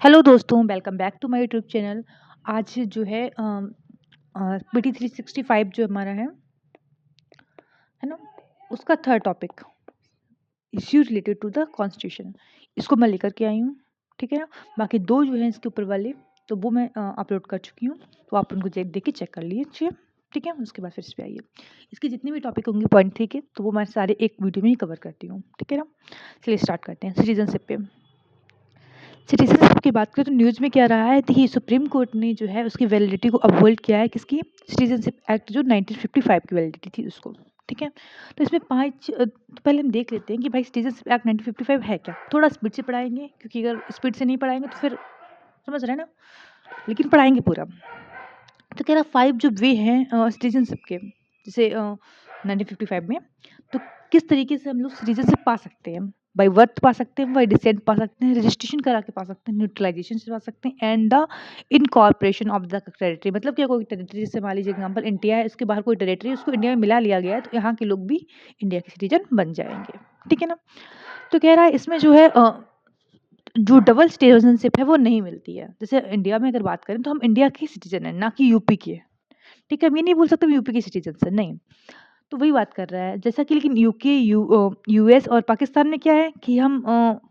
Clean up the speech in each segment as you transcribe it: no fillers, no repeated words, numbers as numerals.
Hello दोस्तों, welcome back to my YouTube channel. आज जो है पीटी 365 जो हमारा है ना, उसका third topic issue related to the constitution, इसको मैं लेकर के आई हूँ। ठीक है ना। बाकी दो जो हैं इसके ऊपर वाले, तो वो मैं अपलोड कर चुकी हूँ, तो आप उनको देख के चेक कर लीजिए। ठीक है, उसके बाद फिर इस पे आइए। इसके जितने भी टॉपिक होंगे पॉइंट, ठीक है, तो वो मैं सारे एक वीडियो में ही कवर करती हूँ। ठीक है ना। चलिए स्टार्ट करते हैं सिटीजनशिप पे। सिटीजनशिप की बात करें तो न्यूज़ में क्या रहा है, देखिए सुप्रीम कोर्ट ने जो है उसकी वैलिडिटी को अपहोल्ड किया है, किसकी, सिटीजनशिप एक्ट जो 1955 की वैलिडिटी थी उसको। ठीक है। तो इसमें तो पहले हम देख लेते हैं कि भाई सिटीजनशिप एक्ट 1955 है क्या। थोड़ा स्पीड से पढ़ाएंगे, क्योंकि अगर स्पीड से नहीं पढ़ाएंगे तो फिर समझ रहे हैं ना, लेकिन पढ़ाएंगे पूरा। तो कह रहा 5 जो वे हैं सिटीजनशिप के, जैसे 1955 में, तो किस तरीके से हम लोग सिटीजनशिप पा सकते हैं। बाई बर्थ पा सकते हैं, बाई डिसेंट पा सकते हैं, रजिस्ट्रेशन करा के पा सकते हैं, न्यूट्रलाइजेशन से पा सकते हैं, and the incorporation of the territory. मतलब क्या, कोई टेरिटरी, जैसे मान लीजिए एग्जाम्पल इंडिया है, इसके बाहर कोई टेरिटरी, उसको इंडिया में मिला लिया गया है, तो यहाँ के लोग भी इंडिया के सिटीजन बन जाएंगे। ठीक है ना। तो कह रहा है इसमें जो है जो डबल सिटीजनशिप है वो नहीं मिलती है। जैसे इंडिया में अगर बात करें तो हम इंडिया के सिटीजन हैं, ना कि यूपी के। ठीक है, हम ये नहीं बोल सकते हम यूपी के सिटीजन से, नहीं। तो वही बात कर रहा है, जैसा कि लेकिन यूएस और पाकिस्तान में क्या है कि हम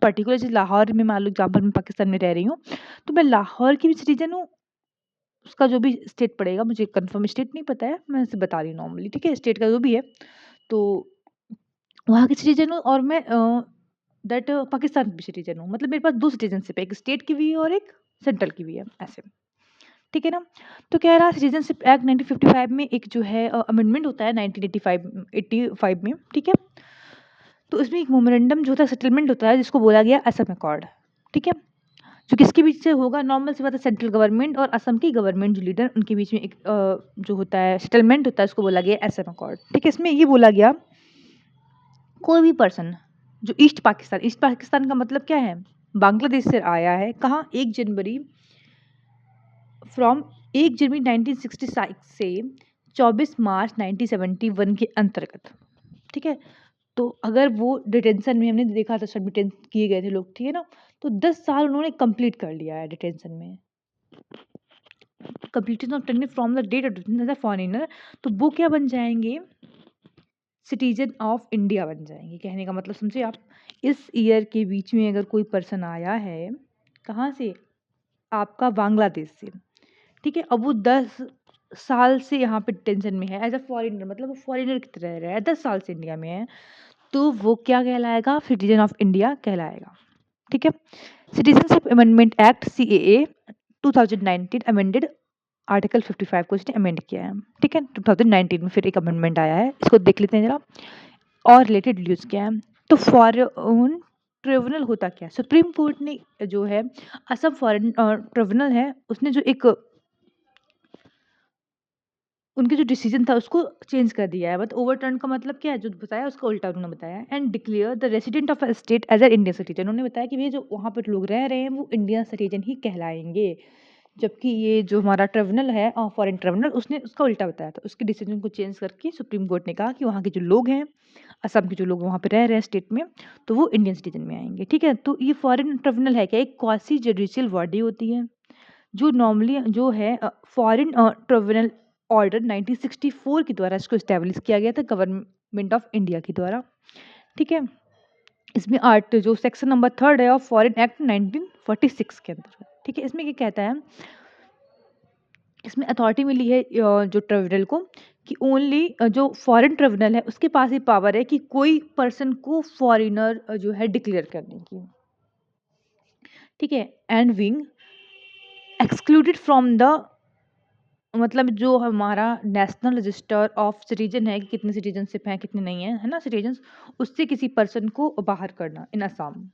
पर्टिकुलर जैसे लाहौर में, मान लो एग्जाम्पल मैं पाकिस्तान में रह रही हूँ, तो मैं लाहौर की भी सिटीजन हूँ। उसका जो भी स्टेट पड़ेगा, मुझे कंफर्म स्टेट नहीं पता है, मैं इसे बता रही हूँ नॉर्मली। ठीक है, स्टेट का जो भी है, तो वहाँ की सिटीजन हूँ, और मैं दैट पाकिस्तान की भी सिटीजन हूँ। मतलब मेरे पास दो सिटीजनशिप है, एक स्टेट की भी है और एक सेंट्रल की भी है, ऐसे। ठीक है ना। तो कह रहा सिटीजनशिप एक्ट 1955 में एक जो है अमेंडमेंट होता है 1985 में। ठीक है। तो इसमें एक मेमोरेंडम जो होता है, सेटलमेंट होता है, जिसको बोला गया असम अकॉर्ड। ठीक है। जो किसके बीच से होगा, नॉर्मल सी बात है, सेंट्रल गवर्नमेंट और असम की गवर्नमेंट जो लीडर, उनके बीच में एक जो होता है सेटलमेंट होता है, उसको बोला गया असम अकॉर्ड। ठीक है। इसमें ये बोला गया कोई भी पर्सन जो ईस्ट पाकिस्तान का मतलब क्या है, बांग्लादेश से आया है, कहाँ, 1 जनवरी फ्रॉम 1 जनवरी 1966 से 24 मार्च 1971 के अंतर्गत। ठीक है। तो अगर वो डिटेंशन में, हमने देखा था सब डिटेन किए गए थे लोग, ठीक है ना, तो 10 साल उन्होंने कंप्लीट कर लिया है डिटेंशन में। Completion of tenure from the date of detention as a foreigner, तो वो क्या बन जाएंगे, सिटीजन ऑफ इंडिया बन जाएंगे। कहने का मतलब समझे आप, इस ईयर के बीच में अगर कोई पर्सन आया है, कहाँ से, आपका बांग्लादेश से। ठीक है। अब वो 10 साल से यहाँ पे डिटेंशन में है एज अ फॉरेनर, मतलब वो फॉरेनर की तरह रह रहा है, 10 साल से इंडिया में है, तो वो क्या कहलाएगा, सिटीजन ऑफ इंडिया कहलाएगा। ठीक है। Citizenship amendment act CAA 2019 amended article 55 को इसने अमेंड किया है। ठीक है। 2019 में फिर एक अमेंडमेंट आया है, इसको देख लेते हैं जरा, और रिलेटेड न्यूज क्या है। तो फॉरेन ट्रिब्यूनल होता क्या है, सुप्रीम कोर्ट ने जो है असम फॉरेन ट्रिब्यूनल है, उसने जो एक उनके जो डिसीजन था उसको चेंज कर दिया है। बट ओवरटर्न का मतलब क्या है, जो बताया उसका उल्टा उन्होंने बताया। And declare the resident of a state as an Indian citizen, उन्होंने बताया कि ये जो वहाँ पर लोग रह रहे हैं वो इंडियन सिटीजन ही कहलाएंगे। जबकि ये जो हमारा ट्रिब्यूनल है, फॉरेन ट्रिब्यूनल, उसने उसका उल्टा बताया था। उसके डिसीजन को चेंज करके सुप्रीम कोर्ट ने कहा कि वहाँ के जो लोग हैं, असम के जो लोग वहाँ पे रह रहे हैं स्टेट में, तो वो इंडियन सिटीजन में आएंगे। ठीक है। तो ये फॉरेन ट्रिब्यूनल है क्या, एक क्वासी जुडिशियल बॉडी होती है, जो नॉर्मली जो है फॉरेन ट्रिब्यूनल ऑर्डर 1964 के द्वारा इसको इस्टेब्लिश किया गया था, गवर्नमेंट ऑफ इंडिया के द्वारा। ठीक है। इसमें आर्ट जो सेक्शन नंबर 3 है ऑफ फॉरेन एक्ट 1946 के अंतर्गत। ठीक है। इसमें क्या कहता है, इसमें अथॉरिटी मिली है जो ट्रिब्यूनल को, कि ओनली जो फॉरेन ट्रिब्यूनल है उसके पास ही पावर है कि कोई पर्सन को फॉरेनर जो है डिक्लेयर करने की। ठीक है। And wing excluded from the, मतलब जो हमारा नेशनल रजिस्टर ऑफ सिटीजन है कि कितने सिटीजनशिप हैं कितने नहीं है ना सिटीजन, उससे किसी पर्सन को बाहर करना इन असम।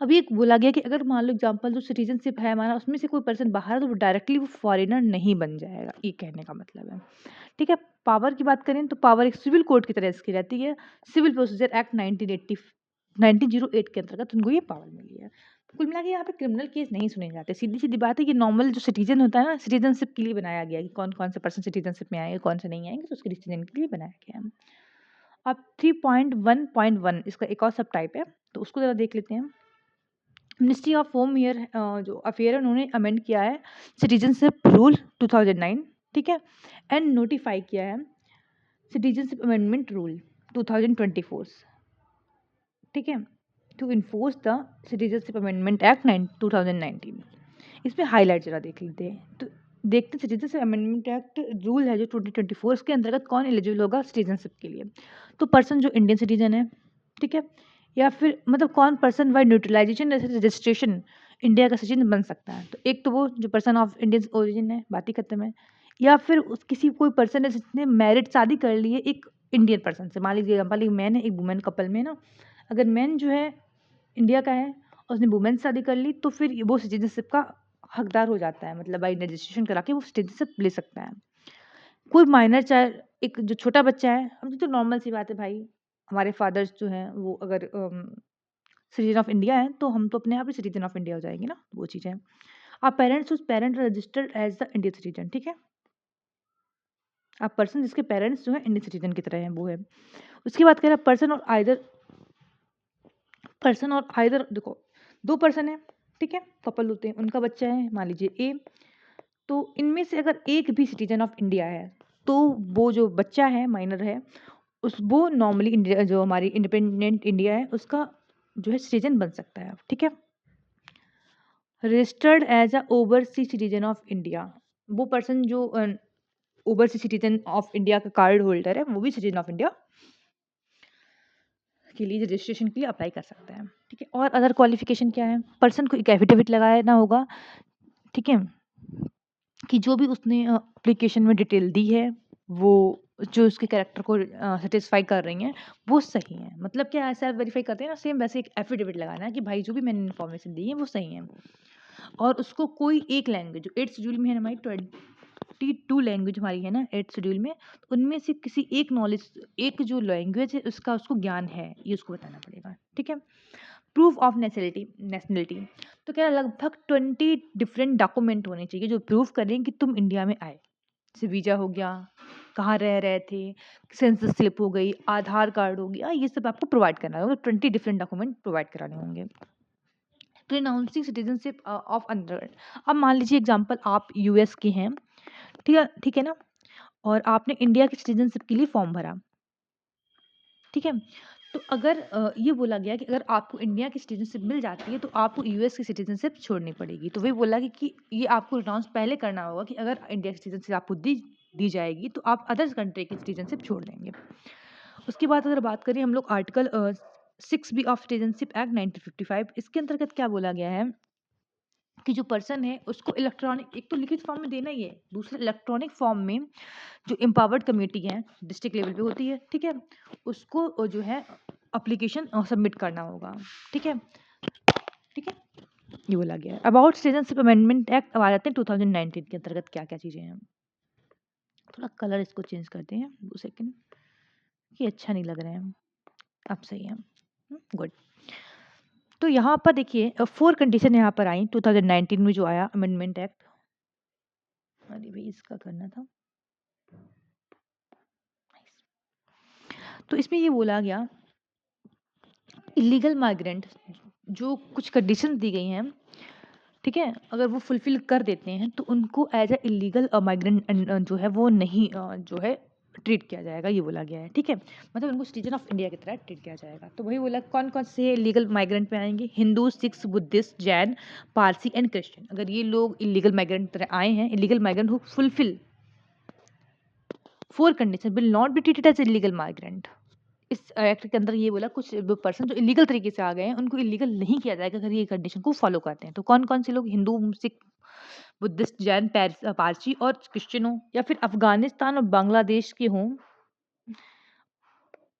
अभी एक बोला गया कि अगर मान लो एग्जाम्पल जो सिटीजनशिप है हमारा, उसमें से कोई पर्सन बाहर है, तो डायरेक्टली वो फॉरेनर नहीं बन जाएगा, ये कहने का मतलब है। ठीक है। पावर की बात करें तो पावर एक सिविल कोर्ट की तरह इसकी रहती है। सिविल प्रोसीजर एक्ट 1908 के अंतर्गत उनको ये पावर मिली है। तो कुल मिला के यहाँ पे क्रिमिनल केस नहीं सुने जाते। सीधी सीधी बात है कि नॉर्मल जो सिटीजन होता है ना, सिटीजनशिप के लिए बनाया गया है कि कौन कौन से पर्सन सिटीजनशिप में आएंगे, कौन से नहीं आएंगे, तो उसके डिसीजन के लिए बनाया गया है। अब 3.1.1 इसका एक और सब टाइप है, तो उसको जरा देख लेते हैं। मिनिस्ट्री ऑफ होम जो अफेयर है उन्होंने अमेंड किया है सिटीजनशिप रूल 2009, ठीक है, एंड नोटिफाई किया है सिटीजनशिप अमेंडमेंट रूल 2024, ठीक है, to enforce the citizenship amendment act 2019। इसमें हाईलाइट जरा देख लेते हैं। तो देखते हैं सिटीजनशिप अमेंडमेंट एक्ट रूल है जो 2024 के अंतर्गत कौन एलिजिबल होगा सिटीजनशिप के लिए। तो पर्सन जो इंडियन सिटीजन है, ठीक है, या फिर मतलब कौन person by neutralization registration India का सिटीजन बन सकता है। तो एक तो वो जो पर्सन ऑफ इंडियन ओरिजिन है, बात ही खत्म है। या फिर उस किसी कोई पर्सन है जिसने मैरिड शादी कर ली है एक इंडियन पर्सन से, मान लीजिए एग्जाम्पल एक मैन है एक वुमेन कपल में ना, अगर मैन जो है इंडिया का है और उसने वुमेन से शादी कर ली तो फिर वो सिटीजनशिप का हकदार हो जाता है, मतलब बाई रजिस्ट्रेशन करा के वो सिटीजनशिप ले सकता है। कोई माइनर चाहे एक जो छोटा बच्चा है, हम तो नॉर्मल सी बात है भाई, हमारे फादर्स जो हैं वो अगर सिटीजन ऑफ इंडिया है तो हम तो अपने आप ही सिटीजन ऑफ इंडिया हो जाएंगे ना, वो चीज़ है। आप पेरेंट्स उस parent registered as the Indian citizen, ठीक है, आप पर्सन जिसके पेरेंट्स जो है इंडियन सिटीजन की तरह हैं वो है। उसके बाद कह रहा है पर्सन और आइदर, देखो दो पर्सन है, ठीक है, कपल होते हैं, उनका बच्चा है मान लीजिए ए, तो इनमें से अगर एक भी सिटीजन ऑफ इंडिया है तो वो जो बच्चा है माइनर है उस वो नॉर्मली इंडिया जो हमारी इंडिपेंडेंट इंडिया है उसका जो है सिटीजन बन सकता है, ठीक है। Registered as a oversee citizen of India, वो पर्सन जो ओवरसी सिटीजन ऑफ इंडिया का कार्ड होल्डर है वो भी सिटीजन ऑफ इंडिया के लिए रजिस्ट्रेशन के लिए अप्लाई कर सकता है, ठीक है। और अदर क्वालिफिकेशन क्या है, पर्सन को एक एफिडेविट लगाना होगा, ठीक है, कि जो भी उसने एप्लीकेशन में डिटेल दी है वो जो उसके कैरेक्टर को सेटिस्फाई कर रही हैं वो सही है। मतलब क्या ऐसा वेरीफाई करते हैं ना, सेम वैसे एक एफिडेविट लगाना है कि भाई जो भी मैंने इन्फॉर्मेशन दी है वो सही है। और उसको कोई एक लैंग्वेज जो 8th शेड्यूल में है हमारी 22 लैंग्वेज हमारी है ना 8th शेड्यूल में, तो उनमें से किसी एक नॉलेज एक जो लैंग्वेज है उसका उसको ज्ञान है ये उसको बताना पड़ेगा, ठीक है। प्रूफ ऑफ नेशनलिटी, तो क्या लगभग 20 डिफरेंट डॉक्यूमेंट होने चाहिए जो प्रूफ करें कि तुम इंडिया में आए, जैसे वीजा हो गया, कहाँ रह रहे थे, सेंसस स्लिप हो गई, आधार कार्ड हो गया, ये सब आपको प्रोवाइड करना होगा। 20 डिफरेंट डॉक्यूमेंट प्रोवाइड कराने होंगे। प्रोनाउंसिंग सिटीजनशिप ऑफ अंडर, अब मान लीजिए एग्जांपल आप यूएस के हैं, ठीक है ना, और आपने इंडिया की सिटीजनशिप के लिए फॉर्म भरा, ठीक है। तो अगर ये बोला गया कि अगर आपको इंडिया की सिटीजनशिप मिल जाती है तो आपको यूएस की सिटीजनशिप छोड़नी पड़ेगी, तो वही बोला कि ये आपको अनाउंस पहले करना होगा कि अगर इंडिया की सिटीजनशिप आपको दी जाएगी तो आप अदर कंट्री की सिटीजनशिप छोड़ देंगे। उसके बाद अगर बात करें हम लोग article 6B of citizenship act 1955, इसके अंतर्गत क्या बोला गया है कि जो पर्सन है उसको इलेक्ट्रॉनिक, एक तो लिखित फॉर्म में देना ही है, दूसरा इलेक्ट्रॉनिक फॉर्म में जो एम्पावर्ड कम्युनिटी है डिस्ट्रिक्ट लेवल पे होती है, ठीक है, उसको जो है अप्लीकेशन सबमिट करना होगा, ठीक है, ठीक है, ये बोला गया है। अबाउट सिटीजनशिप अमेंडमेंट एक्ट अब आ जाते हैं 2019 के अंतर्गत क्या क्या चीज़ें हैं। थोड़ा कलर इसको चेंज करते हैं 2 सेकेंड, ये अच्छा नहीं लग रहा है, अब सही है, गुड। तो यहाँ पर देखिए 4 कंडीशन यहाँ पर आई 2019 में जो आया अमेंडमेंट एक्ट, अरे भाई इसका करना था, तो इसमें ये बोला गया इलीगल माइग्रेंट जो कुछ कंडीशन दी गई हैं, ठीक है, अगर वो फुलफिल कर देते हैं तो उनको एज अ इलीगल माइग्रेंट जो है वो नहीं जो है ट्रीट किया जाएगा, ये बोला गया है, ठीक है, मतलब उनको सिटीजन ऑफ इंडिया की तरह ट्रीट किया जाएगा। तो वही बोला कौन कौन से इलीगल माइग्रेंट में आएंगे, Hindu, Sikhs, Buddhist, Jain, Parsi and Christian. अगर ये लोग इलीगल माइग्रेंट की तरह आए हैं, illegal migrant who fulfil 4 condition will not be treated as illegal migrant. इस एक्ट के अंदर ये बोला कुछ पर्सन जो इलीगल तरीके से आ गए हैं उनको इलीगल नहीं किया जाएगा अगर ये कंडीशन को फॉलो करते हैं। तो कौन कौन से लोग, हिंदू, सिख, बुद्धिस्ट, जैन, पारसी और क्रिश्चियन हो, या फिर अफगानिस्तान और बांग्लादेश के हों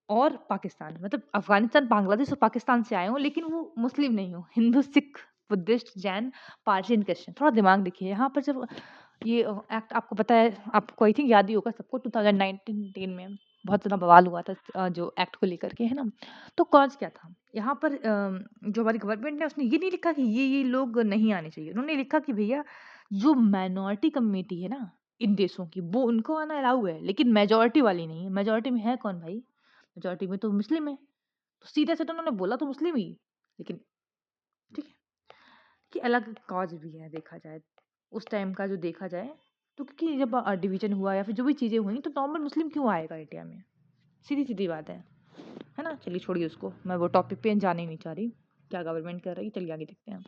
और पाकिस्तान, मतलब अफगानिस्तान, बांग्लादेश और पाकिस्तान से आए हों लेकिन वो मुस्लिम नहीं हो, Hindu, Sikh, Buddhist, Jain, Parsi and Christian. थोड़ा दिमाग देखिए यहाँ पर, जब ये एक्ट आपको पता है, आपको आई थिंक याद ही होगा सबको, 2019 में बहुत ज़्यादा बवाल हुआ था जो एक्ट को लेकर के, है ना। तो कॉज क्या था यहाँ पर, जो हमारी गवर्नमेंट ने उसने ये नहीं लिखा कि ये लोग नहीं आने चाहिए, उन्होंने लिखा कि भैया जो माइनॉरिटी कम्युनिटी है ना इन देशों की वो उनको आना अलाउ है, लेकिन मेजोरिटी वाली नहीं है। मेजोरिटी में है कौन भाई, मेजोरिटी में तो मुस्लिम है, तो सीधे से तो उन्होंने बोला तो मुस्लिम ही, लेकिन ठीक है। कि अलग कॉज भी है देखा जाए उस टाइम का जो देखा जाए तो, क्योंकि जब डिवीजन हुआ या फिर जो भी चीज़ें हुई तो नॉर्मल मुस्लिम क्यों आएगा इंडिया में, सीधी सीधी बात है ना। चलिए छोड़िए उसको, मैं वो टॉपिक पे जाने ही नहीं चाह रही, क्या गवर्नमेंट कर रही है, चलिए आगे देखते हैं।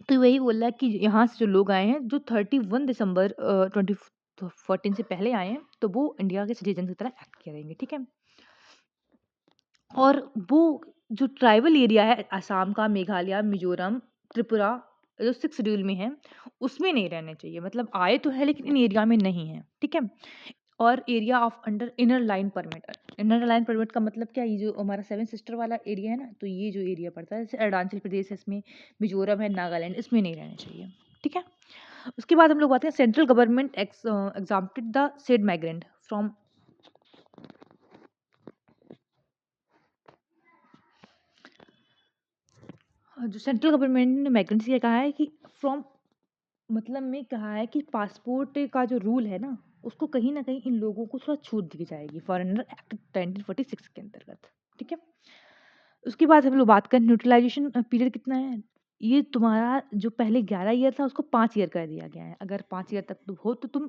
तो वही बोल रहा है कि यहाँ से जो लोग आए हैं जो 31 दिसंबर 2014 से पहले आए हैं तो वो इंडिया के सिटीजन की तरह एक्ट करेंगे, ठीक है। और वो जो ट्राइबल एरिया है असम का, मेघालय, मिजोरम, त्रिपुरा जो 6 शेड्यूल में है उसमें नहीं रहने चाहिए, मतलब आए तो है लेकिन इन एरिया में नहीं है, ठीक है। और area of under inner line permit, inner line permit का मतलब क्या, ये जो हमारा 7 सिस्टर वाला एरिया है ना, तो ये जो एरिया पड़ता है जैसे अरुणाचल प्रदेश है, इसमें मिजोरम है, नागालैंड, इसमें नहीं रहने चाहिए, ठीक है। उसके बाद हम लोग आते हैं central government exempted the said migrant from, जो सेंट्रल गवर्नमेंट ने माइग्रेंट्स ये कहा है कि फ्रॉम मतलब में कहा है कि पासपोर्ट का जो रूल है ना उसको कहीं ना कहीं इन लोगों को थोड़ा छूट दी जाएगी फॉरेनर एक्ट 1946 के अंतर्गत, ठीक है। उसके बाद हम लोग बात करें न्यूट्रलाइजेशन पीरियड कितना है, ये तुम्हारा जो पहले 11 ईयर था उसको 5 ईयर कर दिया गया है, अगर 5 ईयर तक तुम हो तो तुम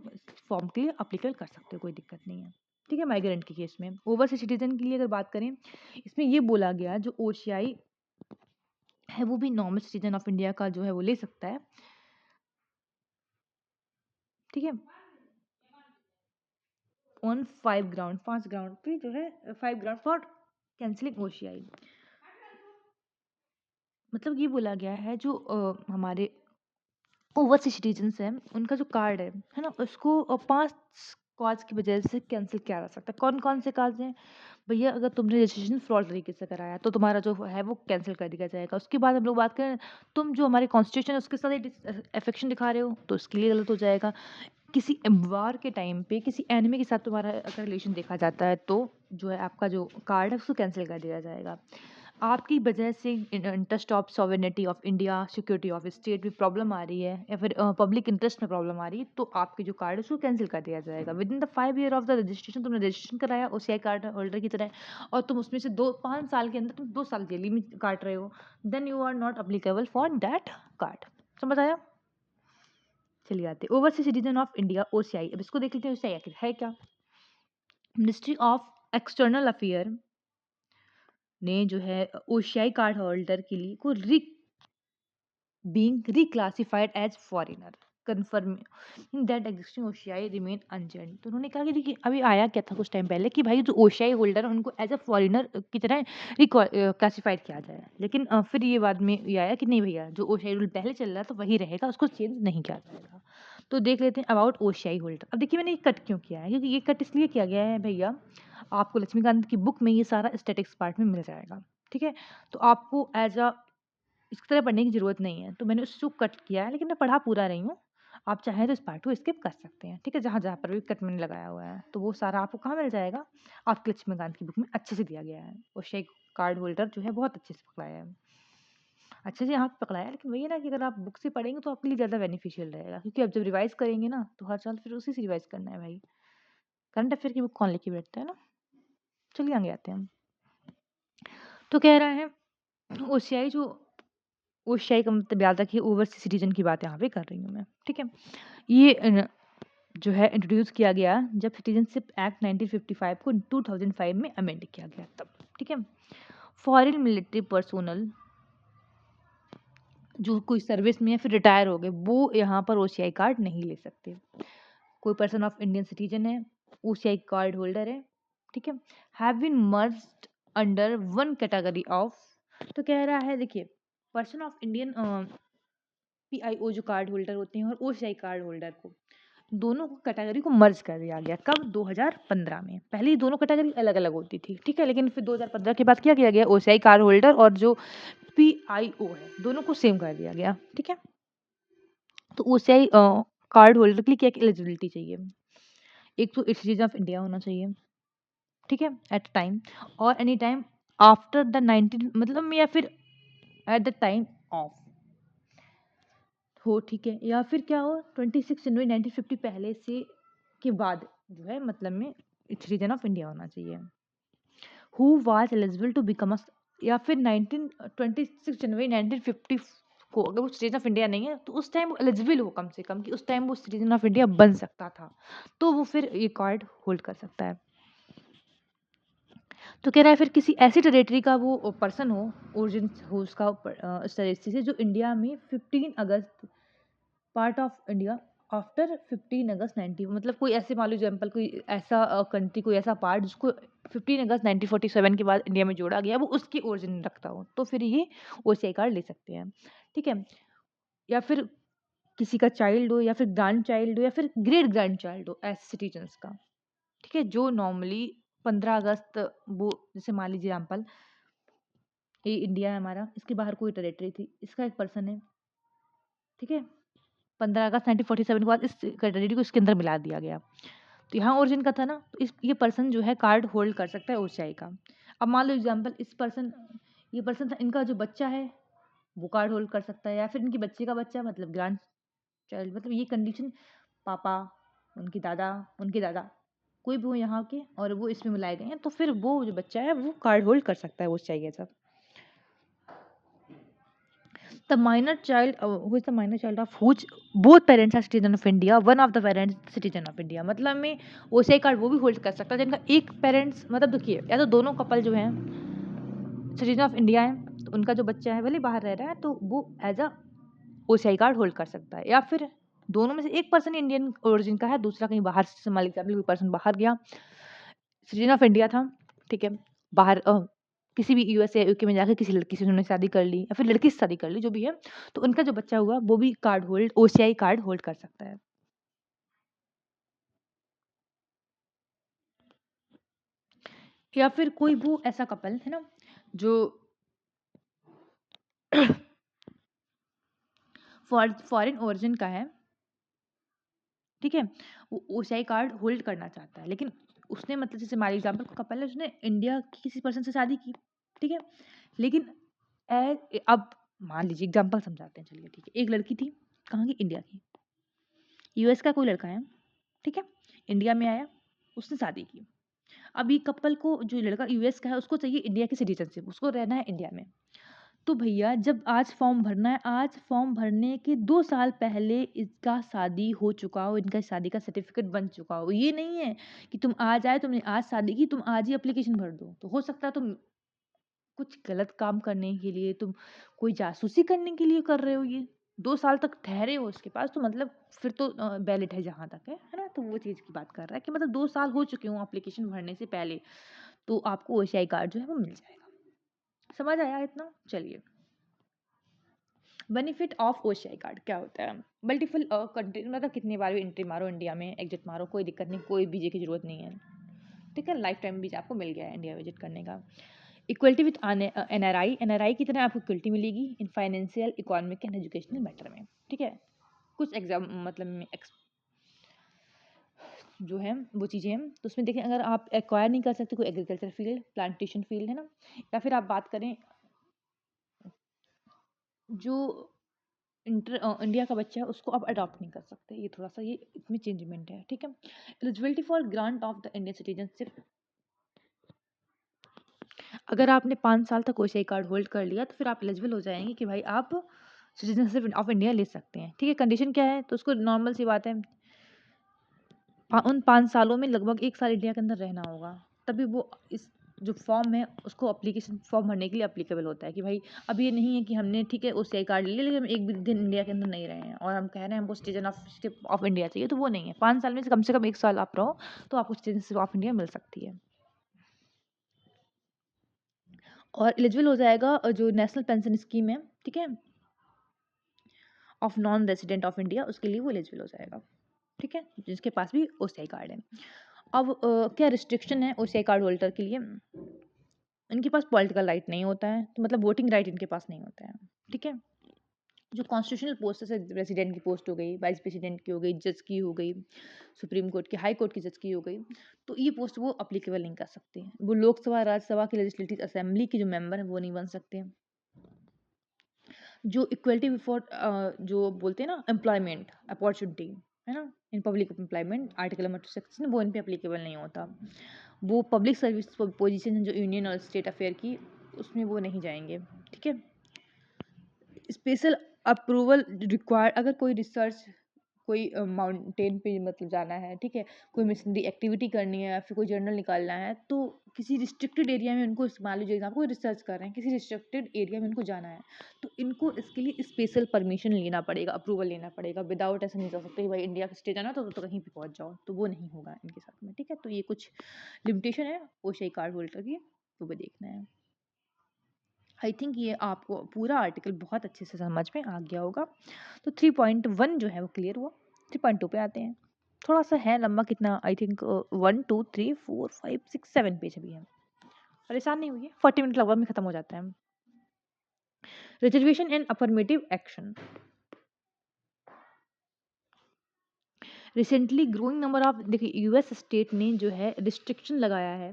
फॉर्म के लिए अप्लीकेबल कर सकते हो, कोई दिक्कत नहीं है, ठीक है। माइग्रेंट के केस में ओवरसीज सिटीजन के लिए अगर बात करें, इसमें ये बोला गया जो ओशियाई है वो भी नॉर्मल सिटीजन ऑफ इंडिया का जो है वो ले सकता है, ठीक है। ऑन 5 ग्राउंड पे जो है 5 ग्राउंड फॉर कैंसिलिंग ओशियाई, मतलब ये बोला गया है जो हमारे ओवरसीज सिटीजन्स हैं उनका जो कार्ड है ना, उसको 5 कॉज की वजह से कैंसिल किया जा सकता है। कौन कौन से कॉज हैं भैया, अगर तुमने रजिस्ट्रेशन फ्रॉड तरीके से कराया तो तुम्हारा जो है वो कैंसिल कर दिया जाएगा। उसके बाद हम लोग बात करें, तुम जो हमारे कॉन्स्टिट्यूशन है उसके साथ अफेक्शन दिखा रहे हो तो उसके लिए गलत हो जाएगा। किसी वार के टाइम पे किसी एनिमी के साथ तुम्हारा अगर रिलेशन देखा जाता है तो जो है आपका जो कार्ड है उसको कैंसिल कर दिया जाएगा। आपकी वजह से interest of sovereignty of India, security of state में प्रॉब्लम आ रही है या फिर पब्लिक इंटरेस्ट में प्रॉब्लम आ रही है तो आपके जो कार्ड है उसको कैंसिल कर दिया जाएगा। With in the 5 year of the registration तुमने रजिस्ट्रेशन कराया ओसीआई कार्ड होल्डर की तरह और तुम उसमें से 5 साल के अंदर तुम 2 साल जेल में काट रहे हो, then you are not applicable for that card. समझ आया? चलिए आते overseas citizen of India OCI, अब इसको देख लेते हैं ओसीआई आखिर है क्या। मिनिस्ट्री ऑफ एक्सटर्नल अफेयर ने जो है ओशियाई कार्ड होल्डर के लिए को being reclassified as foreigner confirming that existing ओशियाई remain unchanged। तो उन्होंने कहा कि देखिए अभी आया क्या था कुछ टाइम पहले कि भाई जो ओशियाई होल्डर है उनको एज अ फॉरेनर की तरह क्लासिफाइड किया जाए, लेकिन फिर ये बाद में ये आया कि नहीं भैया जो ओशियाई रूल पहले चल रहा था वही रहेगा, उसको चेंज नहीं किया जाएगा। तो देख लेते हैं अबाउट ओशियाई होल्डर। अब देखिए मैंने ये कट क्यों किया है, क्योंकि ये कट इसलिए किया गया है भैया, आपको लक्ष्मीकांत की बुक में ये सारा स्टैटिक्स पार्ट में मिल जाएगा, ठीक है। तो आपको एज अ इसकी तरह पढ़ने की ज़रूरत नहीं है, तो मैंने उसको कट किया है लेकिन मैं पढ़ा पूरा रही हूँ। आप चाहें तो इस पार्ट को स्किप कर सकते हैं, ठीक है। जहाँ-जहाँ पर भी कट मैंने लगाया हुआ है, तो वो सारा आपको कहाँ मिल जाएगा? आपकी लक्ष्मीकांत की बुक में अच्छे से दिया गया है। और शेख कार्ड होल्डर जो है बहुत अच्छे से पकड़ाया है। अच्छे से यहाँ पे पकड़ाया है, लेकिन वही है ना कि अगर आप बुक से पढ़ेंगे तो आपके लिए ज़्यादा बेनिफिशियल रहेगा, क्योंकि आप जब रिवाइज़ करेंगे ना, तो हर साल फिर उसी से रिवाइज़ करना है भाई। करंट अफेयर की बुक कौन लेके बैठता है ना? चलिए आगे आते हैं हम। तो कह रहा है ओसीआई जो ओशियाई का मतलब याद रखिए ओवरसीज सिटीजन की बात यहाँ पे कर रही हूँ मैं, ठीक है। ये जो है इंट्रोड्यूस किया गया जब सिटीजनशिप एक्ट 1955 को 2005 में अमेंड किया गया तब, ठीक है। फॉरेन मिलिट्री पर्सोनल जो कोई सर्विस में या फिर रिटायर हो गए वो यहाँ पर ओसीआई कार्ड नहीं ले सकते। कोई पर्सन ऑफ इंडियन सिटीजन है, ओसीआई कार्ड होल्डर है, ठीक है, have been merged under one category of. तो कह रहा है देखिए पर्सन ऑफ इंडियन पीआईओ जो कार्ड होल्डर होते हैं और ओसीआई कार्ड होल्डर को दोनों कैटेगरी को मर्ज कर दिया गया। कब? 2015 में। पहले ये दोनों कैटेगरी अलग अलग होती थी, ठीक है, लेकिन फिर 2015 के बाद क्या किया गया, ओसीआई कार्ड होल्डर और जो पीआईओ है दोनों को सेम कर दिया गया, ठीक है। तो ओसीआई कार्ड होल्डर के लिए क्या एलिजिबिलिटी चाहिए, एक तो सिटीजन ऑफ इंडिया होना चाहिए, ठीक है, एट टाइम और एनी टाइम आफ्टर द 19 मतलब या फिर एट द टाइम ऑफ हो, ठीक है, या फिर क्या हो 26 जनवरी 1950 पहले से के बाद जो है मतलब में सिटीजन ऑफ इंडिया होना चाहिए। Who was eligible to become या फिर 26 जनवरी 1950 हो, अगर वो सिटीज़न ऑफ इंडिया नहीं है तो उस टाइम वो एलिजिबल हो कम से कम कि उस टाइम वो सिटीज़न ऑफ इंडिया बन सकता था, तो वो फिर ये कार्ड होल्ड कर सकता है। तो कह रहा है फिर किसी ऐसी टेरिटरी का वो पर्सन हो, ओरिजिन हो उसका इस तरीके से जो इंडिया में 15 अगस्त पार्ट ऑफ इंडिया आफ्टर 15 अगस्त 90, मतलब कोई ऐसे मान लो एग्जाम्पल कोई ऐसा कंट्री कोई ऐसा पार्ट जिसको 15 अगस्त 1947 के बाद इंडिया में जोड़ा गया वो उसकी ओरिजिन रखता हो, तो फिर ये ओसीआई कार्ड ले सकते हैं। ठीक है, या फिर किसी का चाइल्ड हो या फिर ग्रैंड चाइल्ड हो या फिर ग्रेट ग्रैंड चाइल्ड हो एज सिटीजन्स का। ठीक है, जो नॉर्मली 15 अगस्त वो जैसे मान लीजिए एग्जाम्पल ये इंडिया है हमारा, इसके बाहर कोई टेरिटरी थी, इसका एक पर्सन है। ठीक है, 15 अगस्त 1947 के बाद इस टेरिटरी को इसके अंदर मिला दिया गया, तो यहाँ ओरिजिन का था ना, तो इस ये पर्सन जो है कार्ड होल्ड कर सकता है ओसीआई का। अब मान लो एग्जाम्पल इस पर्सन ये पर्सन था, इनका जो बच्चा है वो कार्ड होल्ड कर सकता है, या फिर इनकी बच्चे का बच्चा मतलब ग्रैंड चाइल्ड, मतलब ये कंडीशन पापा उनके दादा कोई भी हो यहाँ के और वो इसमें मिलाए गए हैं, तो फिर वो जो बच्चा है वो कार्ड होल्ड कर सकता है वो चाहिए सब। The minor child who is the minor child of whose both parents are citizen of India, one of the parents citizen of India, मतलब में ओसीआई कार्ड वो भी होल्ड कर सकता है जिनका एक पेरेंट्स, मतलब देखिए या तो दोनों कपल जो हैं सिटीजन ऑफ इंडिया है तो उनका जो बच्चा है भले बाहर रह रहा है तो वो as a OCI card hold कर सकता है, या फिर दोनों में से एक पर्सन इंडियन ओरिजिन का है दूसरा कहीं बाहर से, मान लीजिए कोई पर्सन बाहर गया सिटीजन ऑफ इंडिया था, ठीक है, बाहर किसी भी यूएसए यूके में जाकर किसी लड़की से उन्होंने शादी कर ली या फिर लड़की से शादी कर ली जो भी है, तो उनका जो बच्चा हुआ वो भी card hold OCI card hold कर सकता है। या फिर कोई वो ऐसा कपल है ना जो फॉरेन ओरिजिन का है, ठीक है, वो ओसीआई कार्ड होल्ड करना चाहता है, लेकिन उसने मतलब जैसे हमारे एग्जाम्पल को कपल है उसने इंडिया की किसी पर्सन से शादी की, ठीक है, लेकिन अब मान लीजिए एग्जाम्पल समझाते हैं, चलिए ठीक है, एक लड़की थी कहाँ की, इंडिया की, यूएस का कोई लड़का है, ठीक है, इंडिया में आया, उसने शादी की। अब ये कपल को जो लड़का यूएस का है उसको चाहिए इंडिया की सिटीजनशिप, उसको रहना है इंडिया में। तो भैया जब आज फॉर्म भरना है, आज फॉर्म भरने के 2 साल पहले इसका शादी हो चुका हो, इनका शादी का सर्टिफिकेट बन चुका हो, ये नहीं है कि तुम आज आए, तुमने आज शादी की, तुम आज ही एप्लीकेशन भर दो, तो हो सकता है तुम कुछ गलत काम करने के लिए, तुम कोई जासूसी करने के लिए कर रहे हो, ये 2 साल तक ठहरे हो उसके पास, तो मतलब फिर तो वैलिड है जहाँ तक है ना, तो वो चीज़ की बात कर रहा है कि मतलब 2 साल हो चुके हों एप्लीकेशन भरने से पहले, तो आपको ओसीआई कार्ड जो है वो मिल जाएगा। समझ आया इतना? चलिए, बेनिफिट ऑफ ओसीआई कार्ड क्या होता है? मल्टीपल कंट्री, मतलब कितनी बार भी एंट्री मारो इंडिया में, एग्जिट मारो, कोई दिक्कत नहीं, कोई वीजे की जरूरत नहीं है, ठीक है, लाइफ टाइम वीजा आपको मिल गया है इंडिया विजिट करने का। इक्वलिटी विथ एनआरआई, एनआरआई की तरह आपको इक्वलिटी मिलेगी in financial, economic and educational matter में, ठीक है, कुछ एग्जाम मतलब जो है वो चीज़ें हैं, तो उसमें देखें अगर आप एक्वायर नहीं कर सकते कोई एग्रीकल्चर फील्ड, प्लांटेशन फील्ड है ना, या फिर आप बात करें जो इंडिया का बच्चा है उसको आप अडॉप्ट नहीं कर सकते, ये थोड़ा सा ये इसमें चेंजमेंट है, ठीक है। Eligibility for grant of the Indian citizenship, अगर आपने 5 साल तक ओसीआई कार्ड होल्ड कर लिया तो फिर आप एलिजिबल हो जाएंगे कि भाई आप सिटीजनशिप ऑफ इंडिया ले सकते हैं, ठीक है। कंडीशन क्या है, तो उसको नॉर्मल सी बात है, उन 5 सालों में लगभग 1 साल इंडिया के अंदर रहना होगा, तभी वो इस जो फॉर्म है उसको अप्लीकेशन फॉर्म भरने के लिए अप्लीकेबल होता है कि भाई अब ये नहीं है कि हमने ठीक है ओसीआई कार्ड ले लिया लेकिन हम एक भी दिन इंडिया के अंदर नहीं रहे हैं और हम कह रहे हैं हमको सिटीजन ऑफ इंडिया चाहिए, तो वो नहीं है। 5 साल में से कम 1 साल आप रहो तो आपको सिटीजनशिप ऑफ इंडिया मिल सकती है, और एलिजिबल हो जाएगा जो नेशनल पेंशन स्कीम है, ठीक है, of non resident of India, उसके लिए वो एलिजिबल हो जाएगा, ठीक है, जिसके पास भी ओसीआई कार्ड है। अब क्या रिस्ट्रिक्शन है ओसीआई कार्ड होल्डर के लिए, इनके पास पॉलिटिकल राइट नहीं होता है, तो मतलब वोटिंग राइट इनके पास नहीं होता है, ठीक है। जो कॉन्स्टिट्यूशनल पोस्ट है, प्रेसिडेंट की पोस्ट हो गई, वाइस प्रेसिडेंट की हो गई, जज की हो गई, सुप्रीम कोर्ट की, हाई कोर्ट की जज की हो गई, तो ये पोस्ट वो अप्लीकेबल नहीं कर सकते, वो लोकसभा राज्यसभा की लेजिस्लेटिव असेंबली के जो मेंबर हैं वो नहीं बन सकते। जो इक्वलिटी बिफोर जो बोलते हैं ना एम्प्लॉयमेंट अपॉर्चुनिटी है ना, in public employment article number 2 वो इन पे अप्लीकेबल नहीं होता। वो पब्लिक सर्विस पोजीशन है जो यूनियन और स्टेट अफेयर की, उसमें वो नहीं जाएंगे, ठीक है। स्पेशल अप्रूवल रिक्वायर्ड, अगर कोई रिसर्च, कोई माउंटेन पे मतलब जाना है, ठीक है, कोई मिशनरी एक्टिविटी करनी है या फिर कोई जर्नल निकालना है, तो किसी रिस्ट्रिक्टेड एरिया में उनको, मान लीजिए एग्जाम्पल कोई रिसर्च कर रहे हैं, किसी रिस्ट्रिक्टेड एरिया में उनको जाना है, तो इनको इसके लिए स्पेशल परमिशन लेना पड़ेगा, अप्रूवल लेना पड़ेगा। विदाउट ऐसा नहीं जा सकते कि भाई इंडिया का स्टेट जाना तो कहीं भी पहुंच जाओ, तो वो नहीं होगा इनके साथ में, ठीक है। तो ये कुछ लिमिटेशन है ओशई कार्ड होल्डर की, तो वो देखना है। आई थिंक ये आपको पूरा आर्टिकल बहुत अच्छे से समझ में आ गया होगा। तो 3.1 जो है वो क्लियर हुआ। 3.2 पे आते हैं। थोड़ा सा है लंबा, कितना, आई थिंक 1 2 3 4 5 6 7 पेज अभी है। परेशान नहीं हुई, 40 मिनट लगभग में खत्म हो जाता है। Reservation and affirmative action. Recently growing number of, देखिए यूएस स्टेट ने जो है रिस्ट्रिक्शन लगाया है,